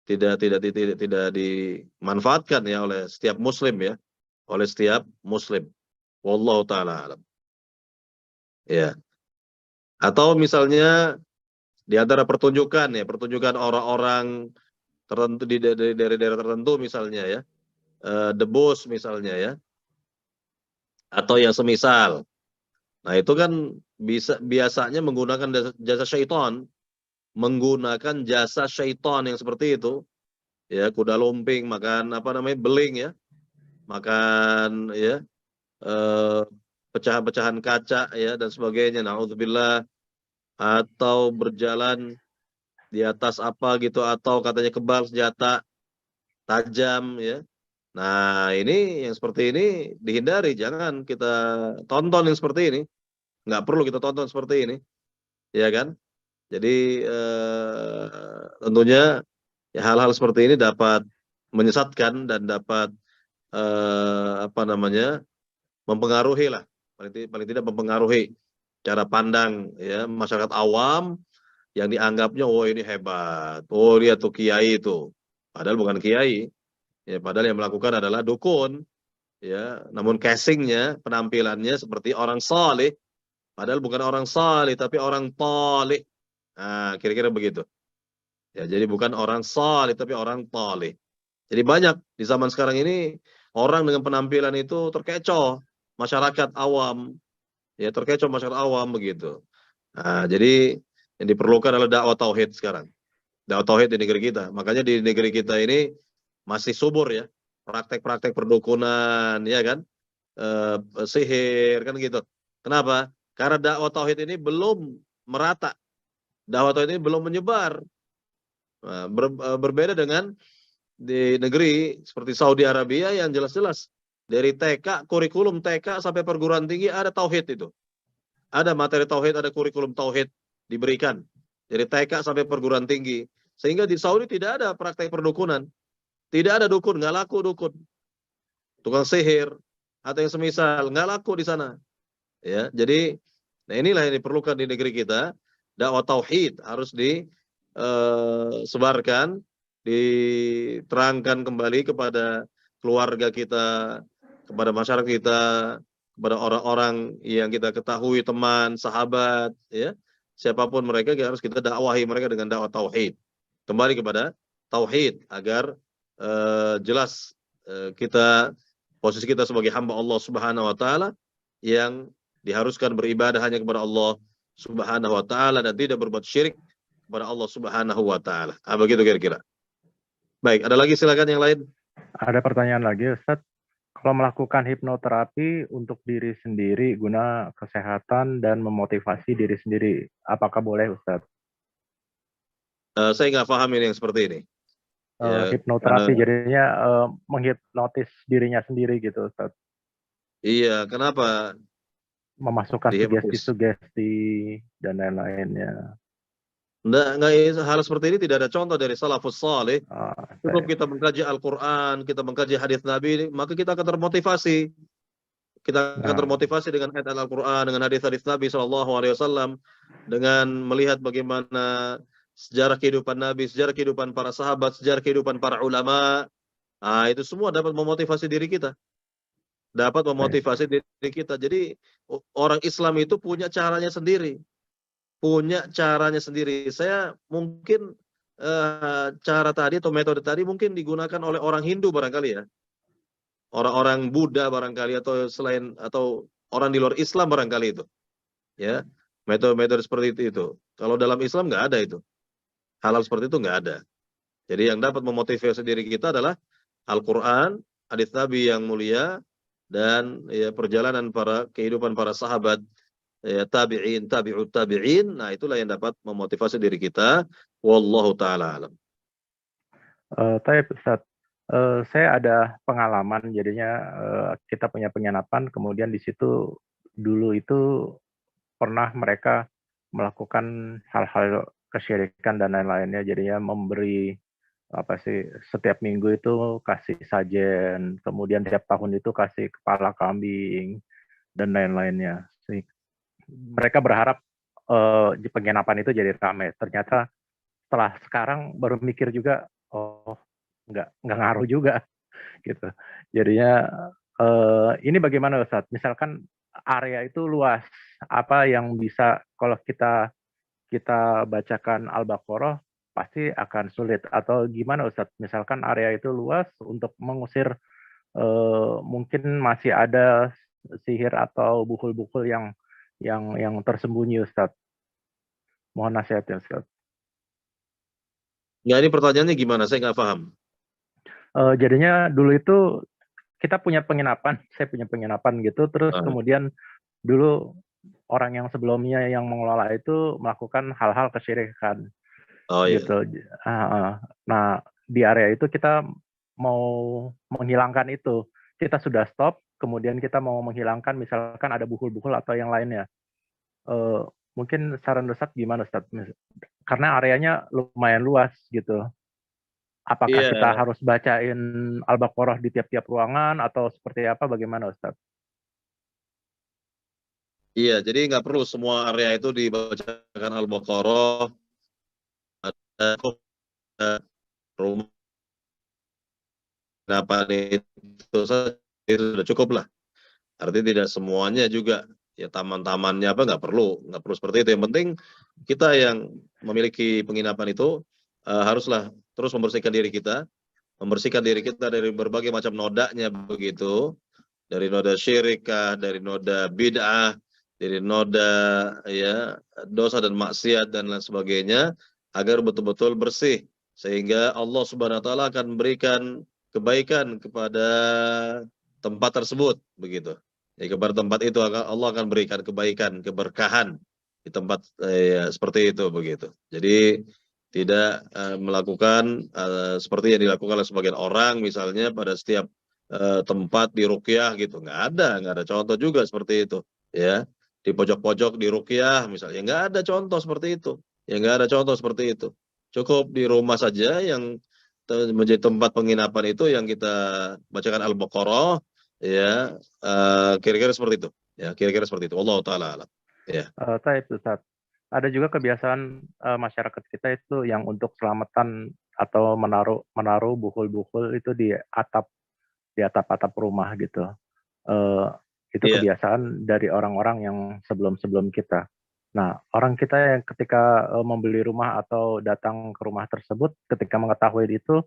A: tidak dimanfaatkan ya oleh setiap muslim ya, oleh setiap muslim. Wallahu taala alam. Ya. Atau misalnya di antara pertunjukan ya, pertunjukan orang-orang tertentu dari daerah tertentu misalnya ya, debus misalnya ya, atau yang semisal. Nah, itu kan biasanya menggunakan jasa syaitan, menggunakan jasa syaitan yang seperti itu. Ya, kuda lumping, makan apa namanya, beling ya, makan ya pecahan-pecahan kaca ya dan sebagainya. Nauzubillah. Atau berjalan di atas apa gitu, atau katanya kebal senjata tajam ya. Nah, ini yang seperti ini dihindari, jangan kita tonton yang seperti ini. Nggak perlu kita tonton seperti ini, ya kan? Jadi tentunya ya, hal-hal seperti ini dapat menyesatkan dan dapat apa namanya, mempengaruhi lah, paling tidak mempengaruhi cara pandang ya masyarakat awam yang dianggapnya, oh ini hebat, oh dia tuh kiai itu, padahal bukan kiai ya, padahal yang melakukan adalah dukun ya, namun casingnya, penampilannya seperti orang saleh, padahal bukan orang saleh tapi orang taleh. Nah, kira-kira begitu ya, jadi bukan orang saleh tapi orang taleh. Jadi banyak di zaman sekarang ini orang dengan penampilan itu terkecoh masyarakat awam ya, terkecoh masyarakat awam begitu. Nah, jadi yang diperlukan adalah dakwah tauhid sekarang. Dakwah tauhid di negeri kita. Makanya di negeri kita ini masih subur ya praktek-praktek perdukunan ya kan, sihir kan gitu. Kenapa? Karena dakwah tauhid ini belum merata. Dakwah tauhid ini belum menyebar. Nah, berbeda dengan di negeri seperti Saudi Arabia yang jelas-jelas dari TK, kurikulum TK sampai perguruan tinggi ada tauhid itu. Ada materi tauhid, ada kurikulum tauhid diberikan dari TK sampai perguruan tinggi. Sehingga di Saudi tidak ada praktek perdukunan. Tidak ada dukun, nggak laku dukun. Tukang sihir atau yang semisal, nggak laku di sana. Ya, jadi nah inilah yang diperlukan di negeri kita. Dakwah tauhid harus disebarkan, diterangkan kembali kepada keluarga kita, kepada masyarakat kita, kepada orang-orang yang kita ketahui, teman, sahabat, ya, siapapun mereka, harus kita dakwahi mereka dengan dakwah tauhid. Kembali kepada tauhid agar jelas posisi kita sebagai hamba Allah Subhanahu wa taala yang diharuskan beribadah hanya kepada Allah Subhanahu wa taala dan tidak berbuat syirik kepada Allah Subhanahu wa taala. Begitu kira-kira. Baik, ada lagi silakan yang lain.
B: Ada pertanyaan lagi, Ustaz. Kalau melakukan hipnoterapi untuk diri sendiri guna kesehatan dan memotivasi diri sendiri, apakah boleh, Ustaz?
A: Saya nggak paham ini yang seperti ini.
B: Hipnoterapi jadinya menghipnotis dirinya sendiri gitu, Ustaz.
A: Iya, kenapa?
B: Memasukkan sugesti-sugesti dan lain-lainnya.
A: Nggak, hal seperti ini tidak ada contoh dari salafus saleh. Cukup kita mengkaji Al-Quran, kita mengkaji hadis Nabi, maka kita akan termotivasi. Kita akan termotivasi dengan ayat Al-Quran, dengan hadis-hadis Nabi SAW, dengan melihat bagaimana sejarah kehidupan Nabi, sejarah kehidupan para sahabat, sejarah kehidupan para ulama. Itu semua dapat memotivasi diri kita. dapat memotivasi diri kita. Jadi orang Islam itu punya caranya sendiri. Punya caranya sendiri. Saya mungkin cara tadi atau metode tadi mungkin digunakan oleh orang Hindu barangkali ya. Orang-orang Buddha barangkali atau selain atau orang di luar Islam barangkali itu. Ya. Metode-metode seperti itu. Kalau dalam Islam nggak ada itu. Hal-hal seperti itu nggak ada. Jadi yang dapat memotivasi diri kita adalah Al-Quran, hadits Nabi yang mulia, dan ya, perjalanan kehidupan para sahabat, ya, tabi'in, tabi'ut tabi'in. Nah, itulah yang dapat memotivasi diri kita. Wallahu ta'ala alam.
B: Tapi Ustaz, saya ada pengalaman, jadinya kita punya penginapan, kemudian di situ dulu itu pernah mereka melakukan hal-hal kesyirikan dan lain-lainnya, jadinya memberi setiap minggu itu kasih sajen, kemudian tiap tahun itu kasih kepala kambing dan lain-lainnya. Mereka berharap di penginapan itu jadi ramai. Ternyata setelah sekarang baru mikir juga, oh nggak ngaruh juga gitu. Jadinya ini bagaimana Ustaz? Misalkan area itu luas, apa yang bisa kalau kita bacakan Al-Baqarah pasti akan sulit, atau gimana Ustaz? Misalkan area itu luas untuk mengusir mungkin masih ada sihir atau bukul-bukul yang tersembunyi Ustaz. Mohon nasihatnya Ustaz.
A: Ya, ini pertanyaannya gimana? Saya nggak paham.
B: Jadinya dulu itu kita punya penginapan, saya punya penginapan gitu, terus kemudian dulu orang yang sebelumnya yang mengelola itu melakukan hal-hal kesyirikan. Gitu. Nah, di area itu kita mau menghilangkan itu. Kita sudah stop, kemudian kita mau menghilangkan misalkan ada buhul-buhul atau yang lainnya. Mungkin saran Ustaz gimana Ustaz? Karena areanya lumayan luas gitu. Apakah kita harus bacain Al-Baqarah di tiap-tiap ruangan atau seperti apa, bagaimana Ustaz?
A: Iya, jadi nggak perlu semua area itu dibacakan Al-Baqarah. Ada rumah kenapa itu saja itu sudah cukup lah. Artinya tidak semuanya juga ya taman-tamannya nggak perlu seperti itu. Yang penting kita yang memiliki penginapan itu haruslah terus membersihkan diri kita dari berbagai macam nodanya begitu, dari noda syirikah, dari noda bid'ah, dari noda ya dosa dan maksiat dan lain sebagainya, agar betul-betul bersih sehingga Allah Subhanahu wa taala akan memberikan kebaikan kepada tempat tersebut begitu. Ya, kepada tempat itu Allah akan berikan kebaikan, keberkahan di tempat seperti itu begitu. Jadi tidak melakukan seperti yang dilakukan oleh sebagian orang, misalnya pada setiap tempat di ruqyah gitu, nggak ada contoh juga seperti itu, ya. Di pojok-pojok di ruqyah misalnya, nggak ada contoh seperti itu, ya nggak ada contoh seperti itu. Cukup di rumah saja yang menjadi tempat penginapan itu yang kita bacakan Al-Baqarah, ya, kira-kira seperti itu, ya kira-kira seperti itu. Allah taala alam. Ya.
B: Ustaz, ada juga kebiasaan masyarakat kita itu yang untuk selamatan atau menaruh buhul-buhul itu di atap rumah gitu. Itu kebiasaan dari orang-orang yang sebelum kita. Nah, orang kita yang ketika membeli rumah atau datang ke rumah tersebut, ketika mengetahui itu,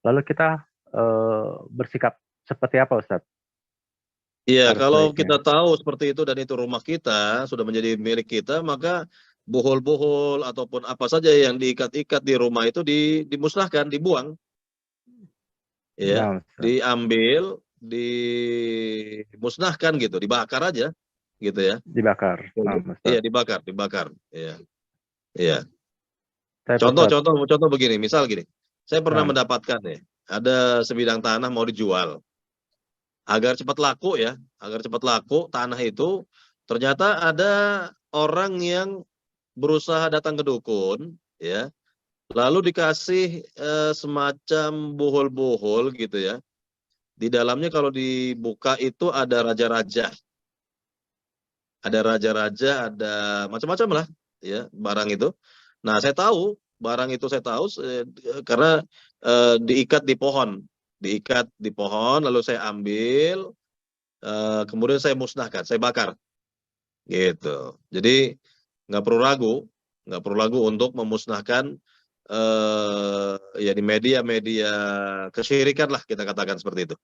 B: lalu kita bersikap seperti apa, Ustaz?
A: Iya, kalau kita tahu seperti itu dan itu rumah kita, sudah menjadi milik kita, maka buhul-buhul ataupun apa saja yang diikat-ikat di rumah itu dimusnahkan, dibuang. Ya, diambil, dimusnahkan gitu, dibakar aja gitu ya.
B: Dibakar.
A: Iya, dibakar. Iya. Iya. Contoh begini, misal gini. Saya pernah mendapatkan ya, ada sebidang tanah mau dijual. Agar cepat laku tanah itu, ternyata ada orang yang berusaha datang ke dukun, ya, lalu dikasih semacam buhul-buhul gitu ya. Di dalamnya kalau dibuka itu ada raja-raja. Ada raja-raja, ada macam-macam lah, ya, barang itu. Nah, barang itu saya tahu karena diikat di pohon, lalu saya ambil, kemudian saya musnahkan, saya bakar, gitu. Jadi nggak perlu ragu untuk memusnahkan ya di media-media kesyirikan lah kita katakan seperti itu.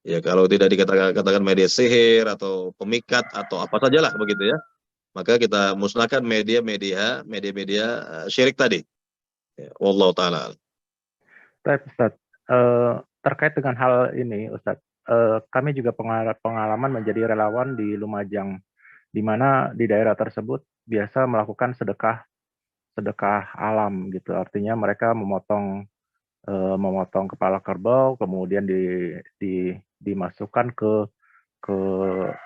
A: Ya kalau tidak dikatakan media sihir atau pemikat atau apa sajalah begitu ya, maka kita musnahkan media-media syirik tadi. Ya, wallahu taala.
B: Baik, Ustadz. Terkait dengan hal ini, Ustadz, kami juga pengalaman menjadi relawan di Lumajang, di mana di daerah tersebut biasa melakukan sedekah alam gitu. Artinya mereka memotong kepala kerbau, kemudian dimasukkan ke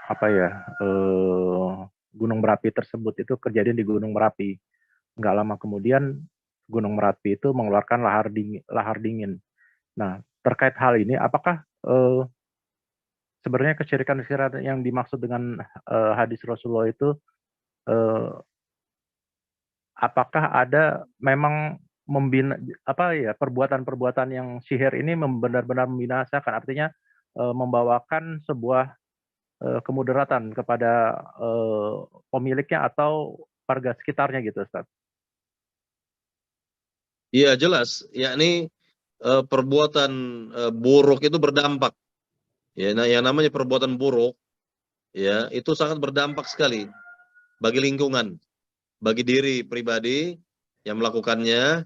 B: apa ya, gunung Merapi tersebut. Itu kejadian di Gunung Merapi. Nggak lama kemudian Gunung Merapi itu mengeluarkan lahar dingin. Nah, terkait hal ini, apakah sebenarnya kesyirikan yang dimaksud dengan hadis Rasulullah itu, apakah ada memang perbuatan-perbuatan yang sihir ini benar-benar membinasakan, artinya membawakan sebuah kemudaratan kepada pemiliknya atau warga sekitarnya gitu, Ustaz?
A: Iya jelas, yakni perbuatan buruk itu berdampak. Ya, nah yang namanya perbuatan buruk, ya itu sangat berdampak sekali bagi lingkungan, bagi diri pribadi yang melakukannya,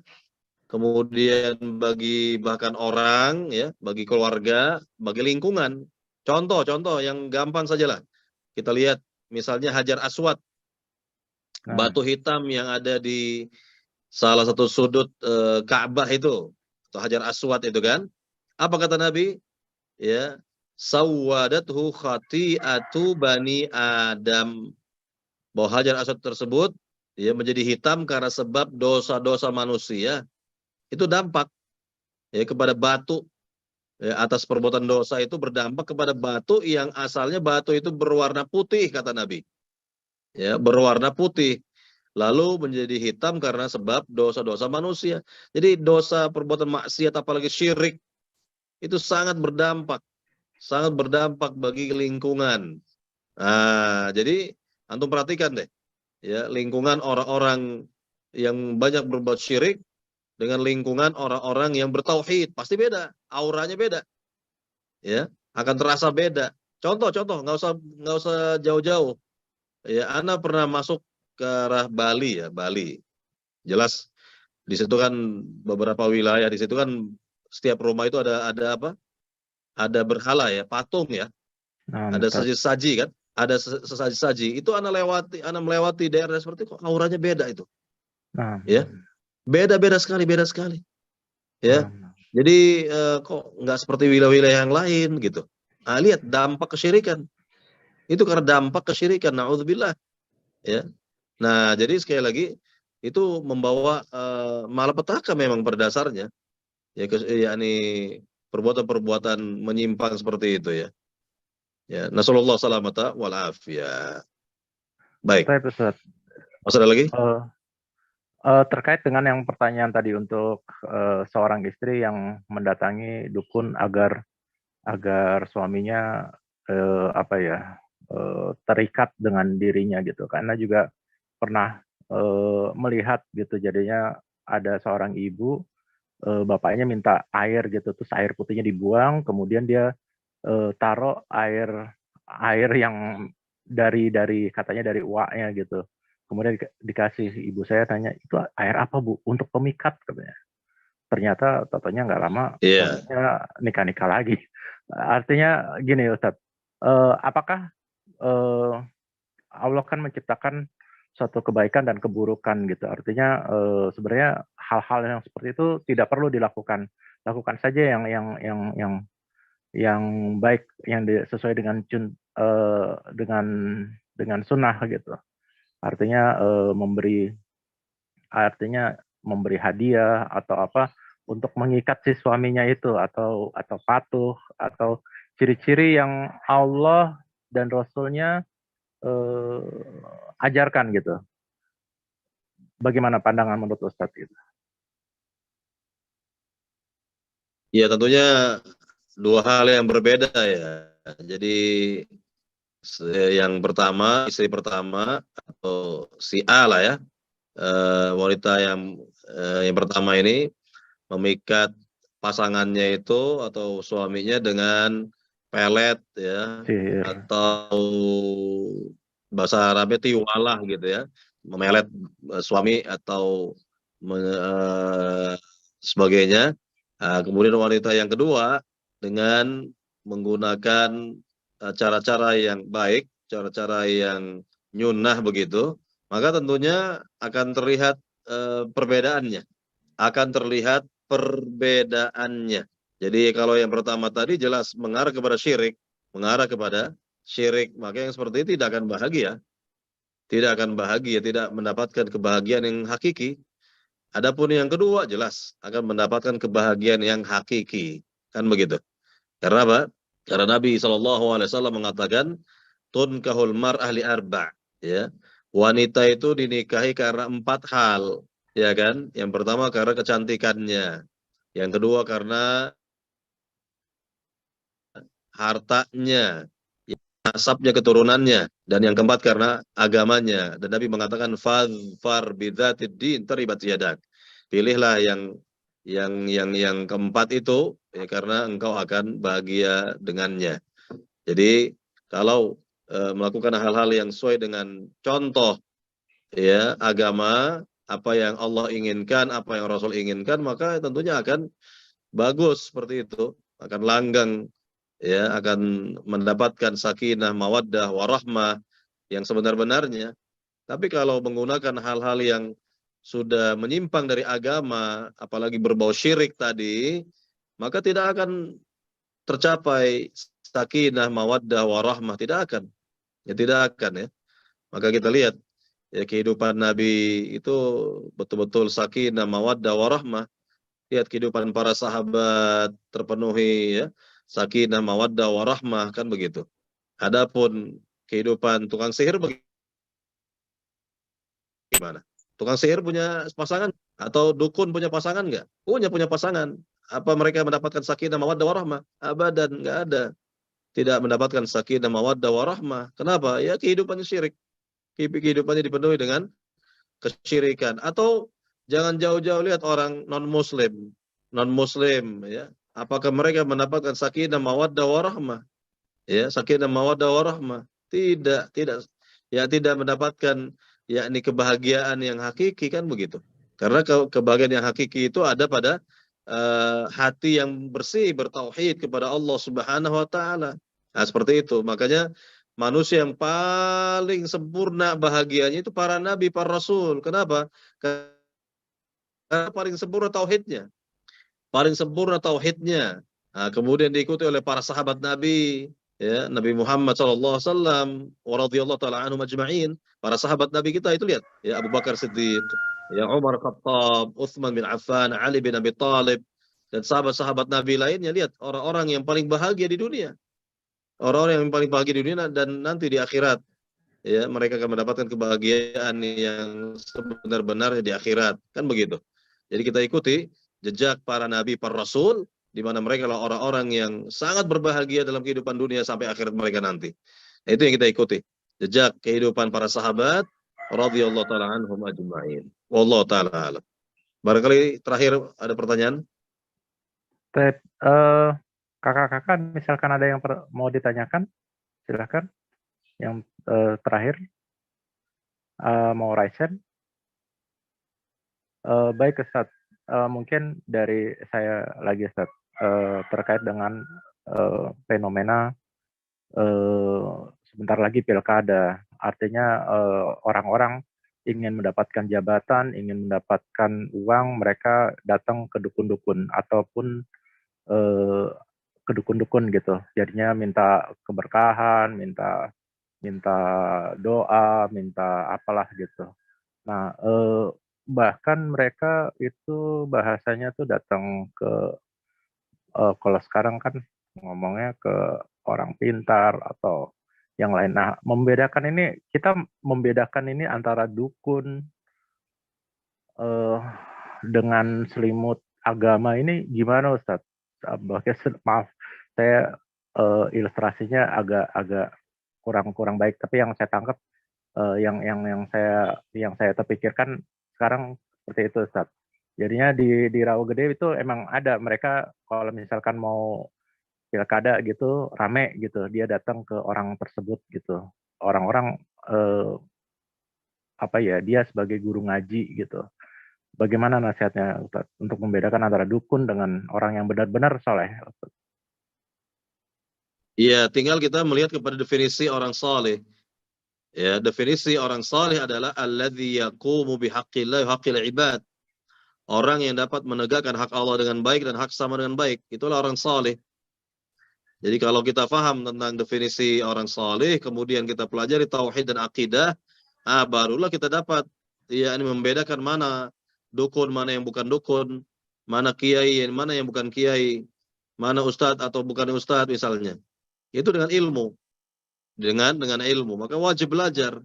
A: kemudian bagi bahkan orang, ya, bagi keluarga, bagi lingkungan. Contoh-contoh yang gampang sajalah. Kita lihat misalnya Hajar Aswad, batu hitam yang ada di salah satu sudut Ka'bah itu, atau Hajar Aswad itu kan. Apa kata Nabi? Ya, sawwadathu khati'atu bani Adam. Bahwa Hajar Aswad tersebut ya menjadi hitam karena sebab dosa-dosa manusia. Itu dampak ya kepada batu, ya, atas perbuatan dosa itu berdampak kepada batu yang asalnya batu itu berwarna putih kata Nabi. Ya, berwarna putih. Lalu menjadi hitam karena sebab dosa-dosa manusia. Jadi dosa perbuatan maksiat apalagi syirik itu sangat berdampak bagi lingkungan. Nah, jadi antum perhatikan deh, ya lingkungan orang-orang yang banyak berbuat syirik dengan lingkungan orang-orang yang bertauhid pasti beda, auranya beda, ya akan terasa beda. Contoh, nggak usah jauh-jauh. Ya, Ana pernah masuk ke arah Bali ya, Bali. Jelas di situ kan beberapa wilayah di situ kan setiap rumah itu ada apa? Ada berhala ya, patung ya. Ada sesaji kan? Ada sesaji-saji. Itu ana melewati daerah seperti itu, kok auranya beda itu. Ya. Beda sekali. Ya. Jadi kok nggak seperti wilayah-wilayah yang lain gitu. Nah, lihat dampak kesyirikan. Itu karena dampak kesyirikan. Nauzubillah. Ya. Nah, jadi sekali lagi itu membawa malapetaka memang pada dasarnya. Ya, yakni perbuatan-perbuatan menyimpang seperti itu ya. Ya, nasallallahu salamata wal afiyah. Baik. Masih ada lagi?
B: Terkait dengan yang pertanyaan tadi untuk seorang istri yang mendatangi dukun agar suaminya terikat dengan dirinya gitu, karena juga pernah melihat gitu, jadinya ada seorang ibu, bapaknya minta air gitu, terus air putihnya dibuang, kemudian dia taruh air yang dari katanya dari uaknya gitu. Kemudian dikasih, ibu saya tanya, itu air apa Bu? Untuk pemikat katanya. Ternyata totonya nggak lama suaminya nikah lagi. Artinya gini Ustadz, apakah Allah kan menciptakan suatu kebaikan dan keburukan gitu. Artinya sebenarnya hal-hal yang seperti itu tidak perlu dilakukan. Lakukan saja yang baik, yang sesuai dengan sunnah gitu. Artinya memberi hadiah atau apa untuk mengikat si suaminya itu, atau patuh, atau ciri-ciri yang Allah dan Rasulnya ajarkan gitu. Bagaimana pandangan menurut Ustadz itu?
A: Ya tentunya dua hal yang berbeda ya. Jadi yang pertama, istri pertama atau si A lah ya, wanita yang pertama ini memikat pasangannya itu atau suaminya dengan pelet ya,
B: Sihir.
A: atau bahasa Arabnya tiwalah gitu ya, memelet suami atau sebagainya. Nah, kemudian wanita yang kedua dengan menggunakan cara-cara yang baik, cara-cara yang nyunnah begitu, maka tentunya akan terlihat perbedaannya. Akan terlihat perbedaannya. Jadi kalau yang pertama tadi jelas mengarah kepada syirik, maka yang seperti itu tidak akan bahagia, tidak mendapatkan kebahagiaan yang hakiki. Adapun yang kedua jelas akan mendapatkan kebahagiaan yang hakiki, kan begitu. Karena apa? Karena Nabi SAW mengatakan, tunkahul mar'ah li arba', ya. Wanita itu dinikahi karena 4 hal, ya kan? Yang pertama karena kecantikannya, yang kedua karena hartanya, nasabnya, keturunannya, dan yang keempat karena agamanya. Dan Nabi mengatakan fadfar bidzatid din taribat yadak. Pilihlah yang keempat itu ya, karena engkau akan bahagia dengannya. Jadi kalau melakukan hal-hal yang sesuai dengan contoh ya agama, apa yang Allah inginkan, apa yang Rasul inginkan, maka tentunya akan bagus seperti itu, akan langgang ya, akan mendapatkan sakinah, mawaddah, warahmah yang sebenar-benarnya. Tapi kalau menggunakan hal-hal yang sudah menyimpang dari agama, apalagi berbau syirik tadi, maka tidak akan tercapai sakinah, mawaddah, warahmah, tidak akan. Ya tidak akan ya. Maka kita lihat ya kehidupan Nabi itu betul-betul sakinah, mawaddah, warahmah. Lihat kehidupan para sahabat terpenuhi ya sakinah, mawaddah, warahmah, kan begitu. Adapun kehidupan tukang sihir bagaimana? Tukang sihir punya pasangan atau dukun punya pasangan nggak? Punya pasangan. Apa mereka mendapatkan sakinah, mawaddah, warahmah? Abadan, nggak ada. Tidak mendapatkan sakinah, mawaddah, warahmah. Kenapa? Ya kehidupannya syirik. Kehidupannya dipenuhi dengan kesyirikan. Atau jangan jauh-jauh lihat orang non-muslim ya. Apakah mereka mendapatkan sakinah, mawaddah, warahmah? Ya, sakinah, mawaddah, warahmah. Tidak. Ya tidak mendapatkan yakni kebahagiaan yang hakiki, kan begitu. Karena kebahagiaan yang hakiki itu ada pada hati yang bersih, bertauhid kepada Allah Subhanahu wa taala. Nah, seperti itu. Makanya manusia yang paling sempurna bahagianya itu para nabi, para rasul. Kenapa? Karena paling sempurna tauhidnya. Paling sempurna tauhidnya. Nah, kemudian diikuti oleh para sahabat Nabi, ya, Nabi Muhammad SAW, wa radhiyallahu taala anhum ajma'in. Para sahabat Nabi kita itu lihat, ya Abu Bakar Siddiq, ya Umar Khattab, Utsman bin Affan, Ali bin Abi Thalib, dan sahabat-sahabat Nabi lainnya, lihat orang-orang yang paling bahagia di dunia. Orang-orang yang paling bahagia di dunia dan nanti di akhirat, ya mereka akan mendapatkan kebahagiaan yang sebenar-benarnya di akhirat, kan begitu. Jadi kita ikuti jejak para nabi, para rasul, di mana mereka adalah orang-orang yang sangat berbahagia dalam kehidupan dunia sampai akhirat mereka nanti. Nah, itu yang kita ikuti, jejak kehidupan para sahabat radhiyallahu taala anhum ajma'in. Wallahu taala alam. Barangkali terakhir ada pertanyaan?
B: Kakak-kakak misalkan ada yang mau ditanyakan, silahkan. Yang terakhir mau Raisen. Baik Ustaz, mungkin dari saya lagi Ustaz, terkait dengan fenomena sebentar lagi pilkada. Artinya orang-orang ingin mendapatkan jabatan, ingin mendapatkan uang, mereka datang ke dukun-dukun ataupun ke dukun-dukun gitu. Jadinya minta keberkahan, minta doa, minta apalah gitu. Nah, bahkan mereka itu bahasanya tuh datang ke kalau sekarang kan ngomongnya ke orang pintar atau yang lain. Nah, kita membedakan ini antara dukun dengan selimut agama ini gimana Ustadz? Maaf, saya ilustrasinya agak kurang baik. Tapi yang saya tangkap, yang saya terpikirkan sekarang seperti itu, Ustaz. Jadinya di Rawagede itu emang ada, mereka kalau misalkan mau pilkada gitu, rame gitu, dia datang ke orang tersebut gitu. Orang-orang, dia sebagai guru ngaji gitu. Bagaimana nasihatnya, Ustaz, untuk membedakan antara dukun dengan orang yang benar-benar soleh?
A: Iya, tinggal kita melihat kepada definisi orang saleh. Ya, definisi orang saleh adalah alladzi yaqumu bihaqqillah wa haqqil ibad. Orang yang dapat menegakkan hak Allah dengan baik dan hak sama dengan baik. Itulah orang saleh. Jadi kalau kita paham tentang definisi orang saleh, kemudian kita pelajari tauhid dan akidah, barulah kita dapat ini membedakan mana dukun, mana yang bukan dukun, mana kiai, mana yang bukan kiai, mana ustadz atau bukan ustadz misalnya. Itu dengan ilmu. Dengan ilmu, maka wajib belajar.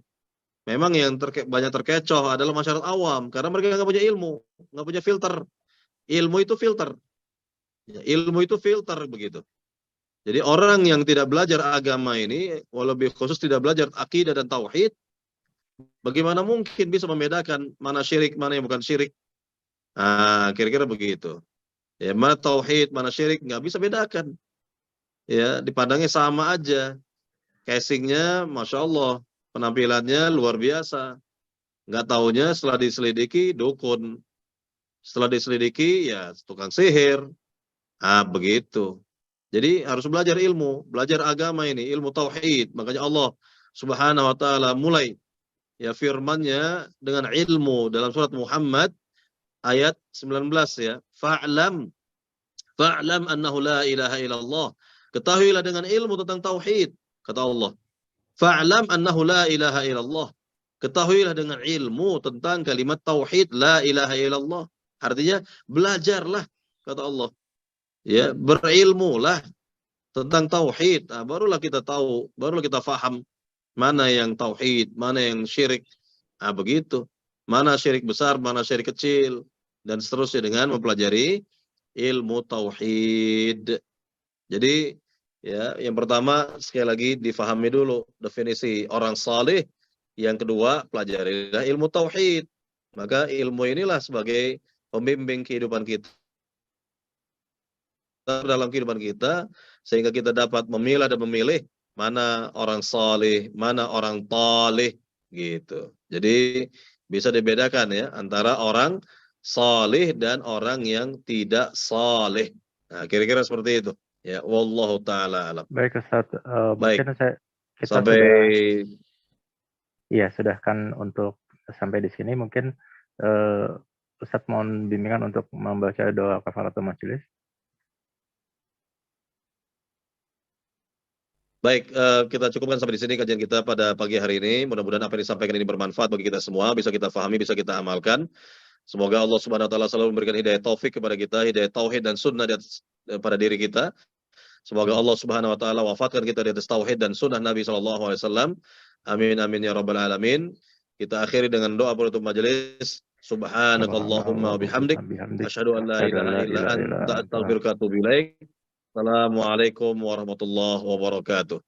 A: Memang yang banyak terkecoh adalah masyarakat awam karena mereka nggak punya ilmu, nggak punya filter. Ilmu itu filter. Ya, ilmu itu filter begitu. Jadi orang yang tidak belajar agama ini, lebih khusus tidak belajar akidah dan tauhid, bagaimana mungkin bisa membedakan mana syirik, mana yang bukan syirik? Kira-kira begitu. Ya, mana tauhid, mana syirik, nggak bisa bedakan. Ya, dipandangnya sama aja. Casingnya, masya Allah, penampilannya luar biasa. Nggak taunya setelah diselidiki dukun, setelah diselidiki ya tukang sihir. Begitu. Jadi harus belajar ilmu, belajar agama ini, ilmu tauhid. Makanya Allah Subhanahu wa taala mulai ya firman-Nya dengan ilmu dalam surat Muhammad ayat 19 ya. Fa'lam annahu la ilaha illallah. Ketahuilah dengan ilmu tentang tauhid, kata Allah. Fa'lam annahu la ilaha illallah. Ketahuilah dengan ilmu tentang kalimat tauhid la ilaha illallah. Artinya belajarlah, kata Allah. Ya, berilmulah tentang tauhid. Barulah kita tahu, barulah kita faham mana yang tauhid, mana yang syirik. Begitu. Mana syirik besar, mana syirik kecil, dan seterusnya dengan mempelajari ilmu tauhid. Jadi ya, yang pertama sekali lagi difahami dulu definisi orang saleh, yang kedua pelajarilah ilmu tauhid. Maka ilmu inilah sebagai pembimbing kehidupan kita dalam kehidupan kita, sehingga kita dapat memilah dan memilih mana orang saleh, mana orang taleh gitu. Jadi bisa dibedakan ya antara orang saleh dan orang yang tidak saleh. Kira-kira seperti itu. Ya, wallahu taala alam.
B: Baik, Ustaz.
A: Baik.
B: Mungkin kita sudahkan untuk sampai di sini. Mungkin Ustaz mohon bimbingan untuk membaca doa kafaratul majelis.
A: Baik, kita cukupkan sampai di sini kajian kita pada pagi hari ini. Mudah-mudahan apa yang disampaikan ini bermanfaat bagi kita semua, bisa kita pahami, bisa kita amalkan. Semoga Allah Subhanahu wa taala selalu memberikan hidayah taufik kepada kita, hidayah tauhid dan sunnah pada diri kita. Semoga Allah Subhanahu wa taala wafatkan kita di atas tauhid dan sunnah Nabi sallallahu alaihi wasallam. Amin amin ya rabbal alamin. Kita akhiri dengan doa penutup majelis. Subhanakallahumma wa bihamdik, asyhadu an la ilaha illa anta, astaghfiruka wa atubu ilaik. Assalamualaikum warahmatullahi wabarakatuh.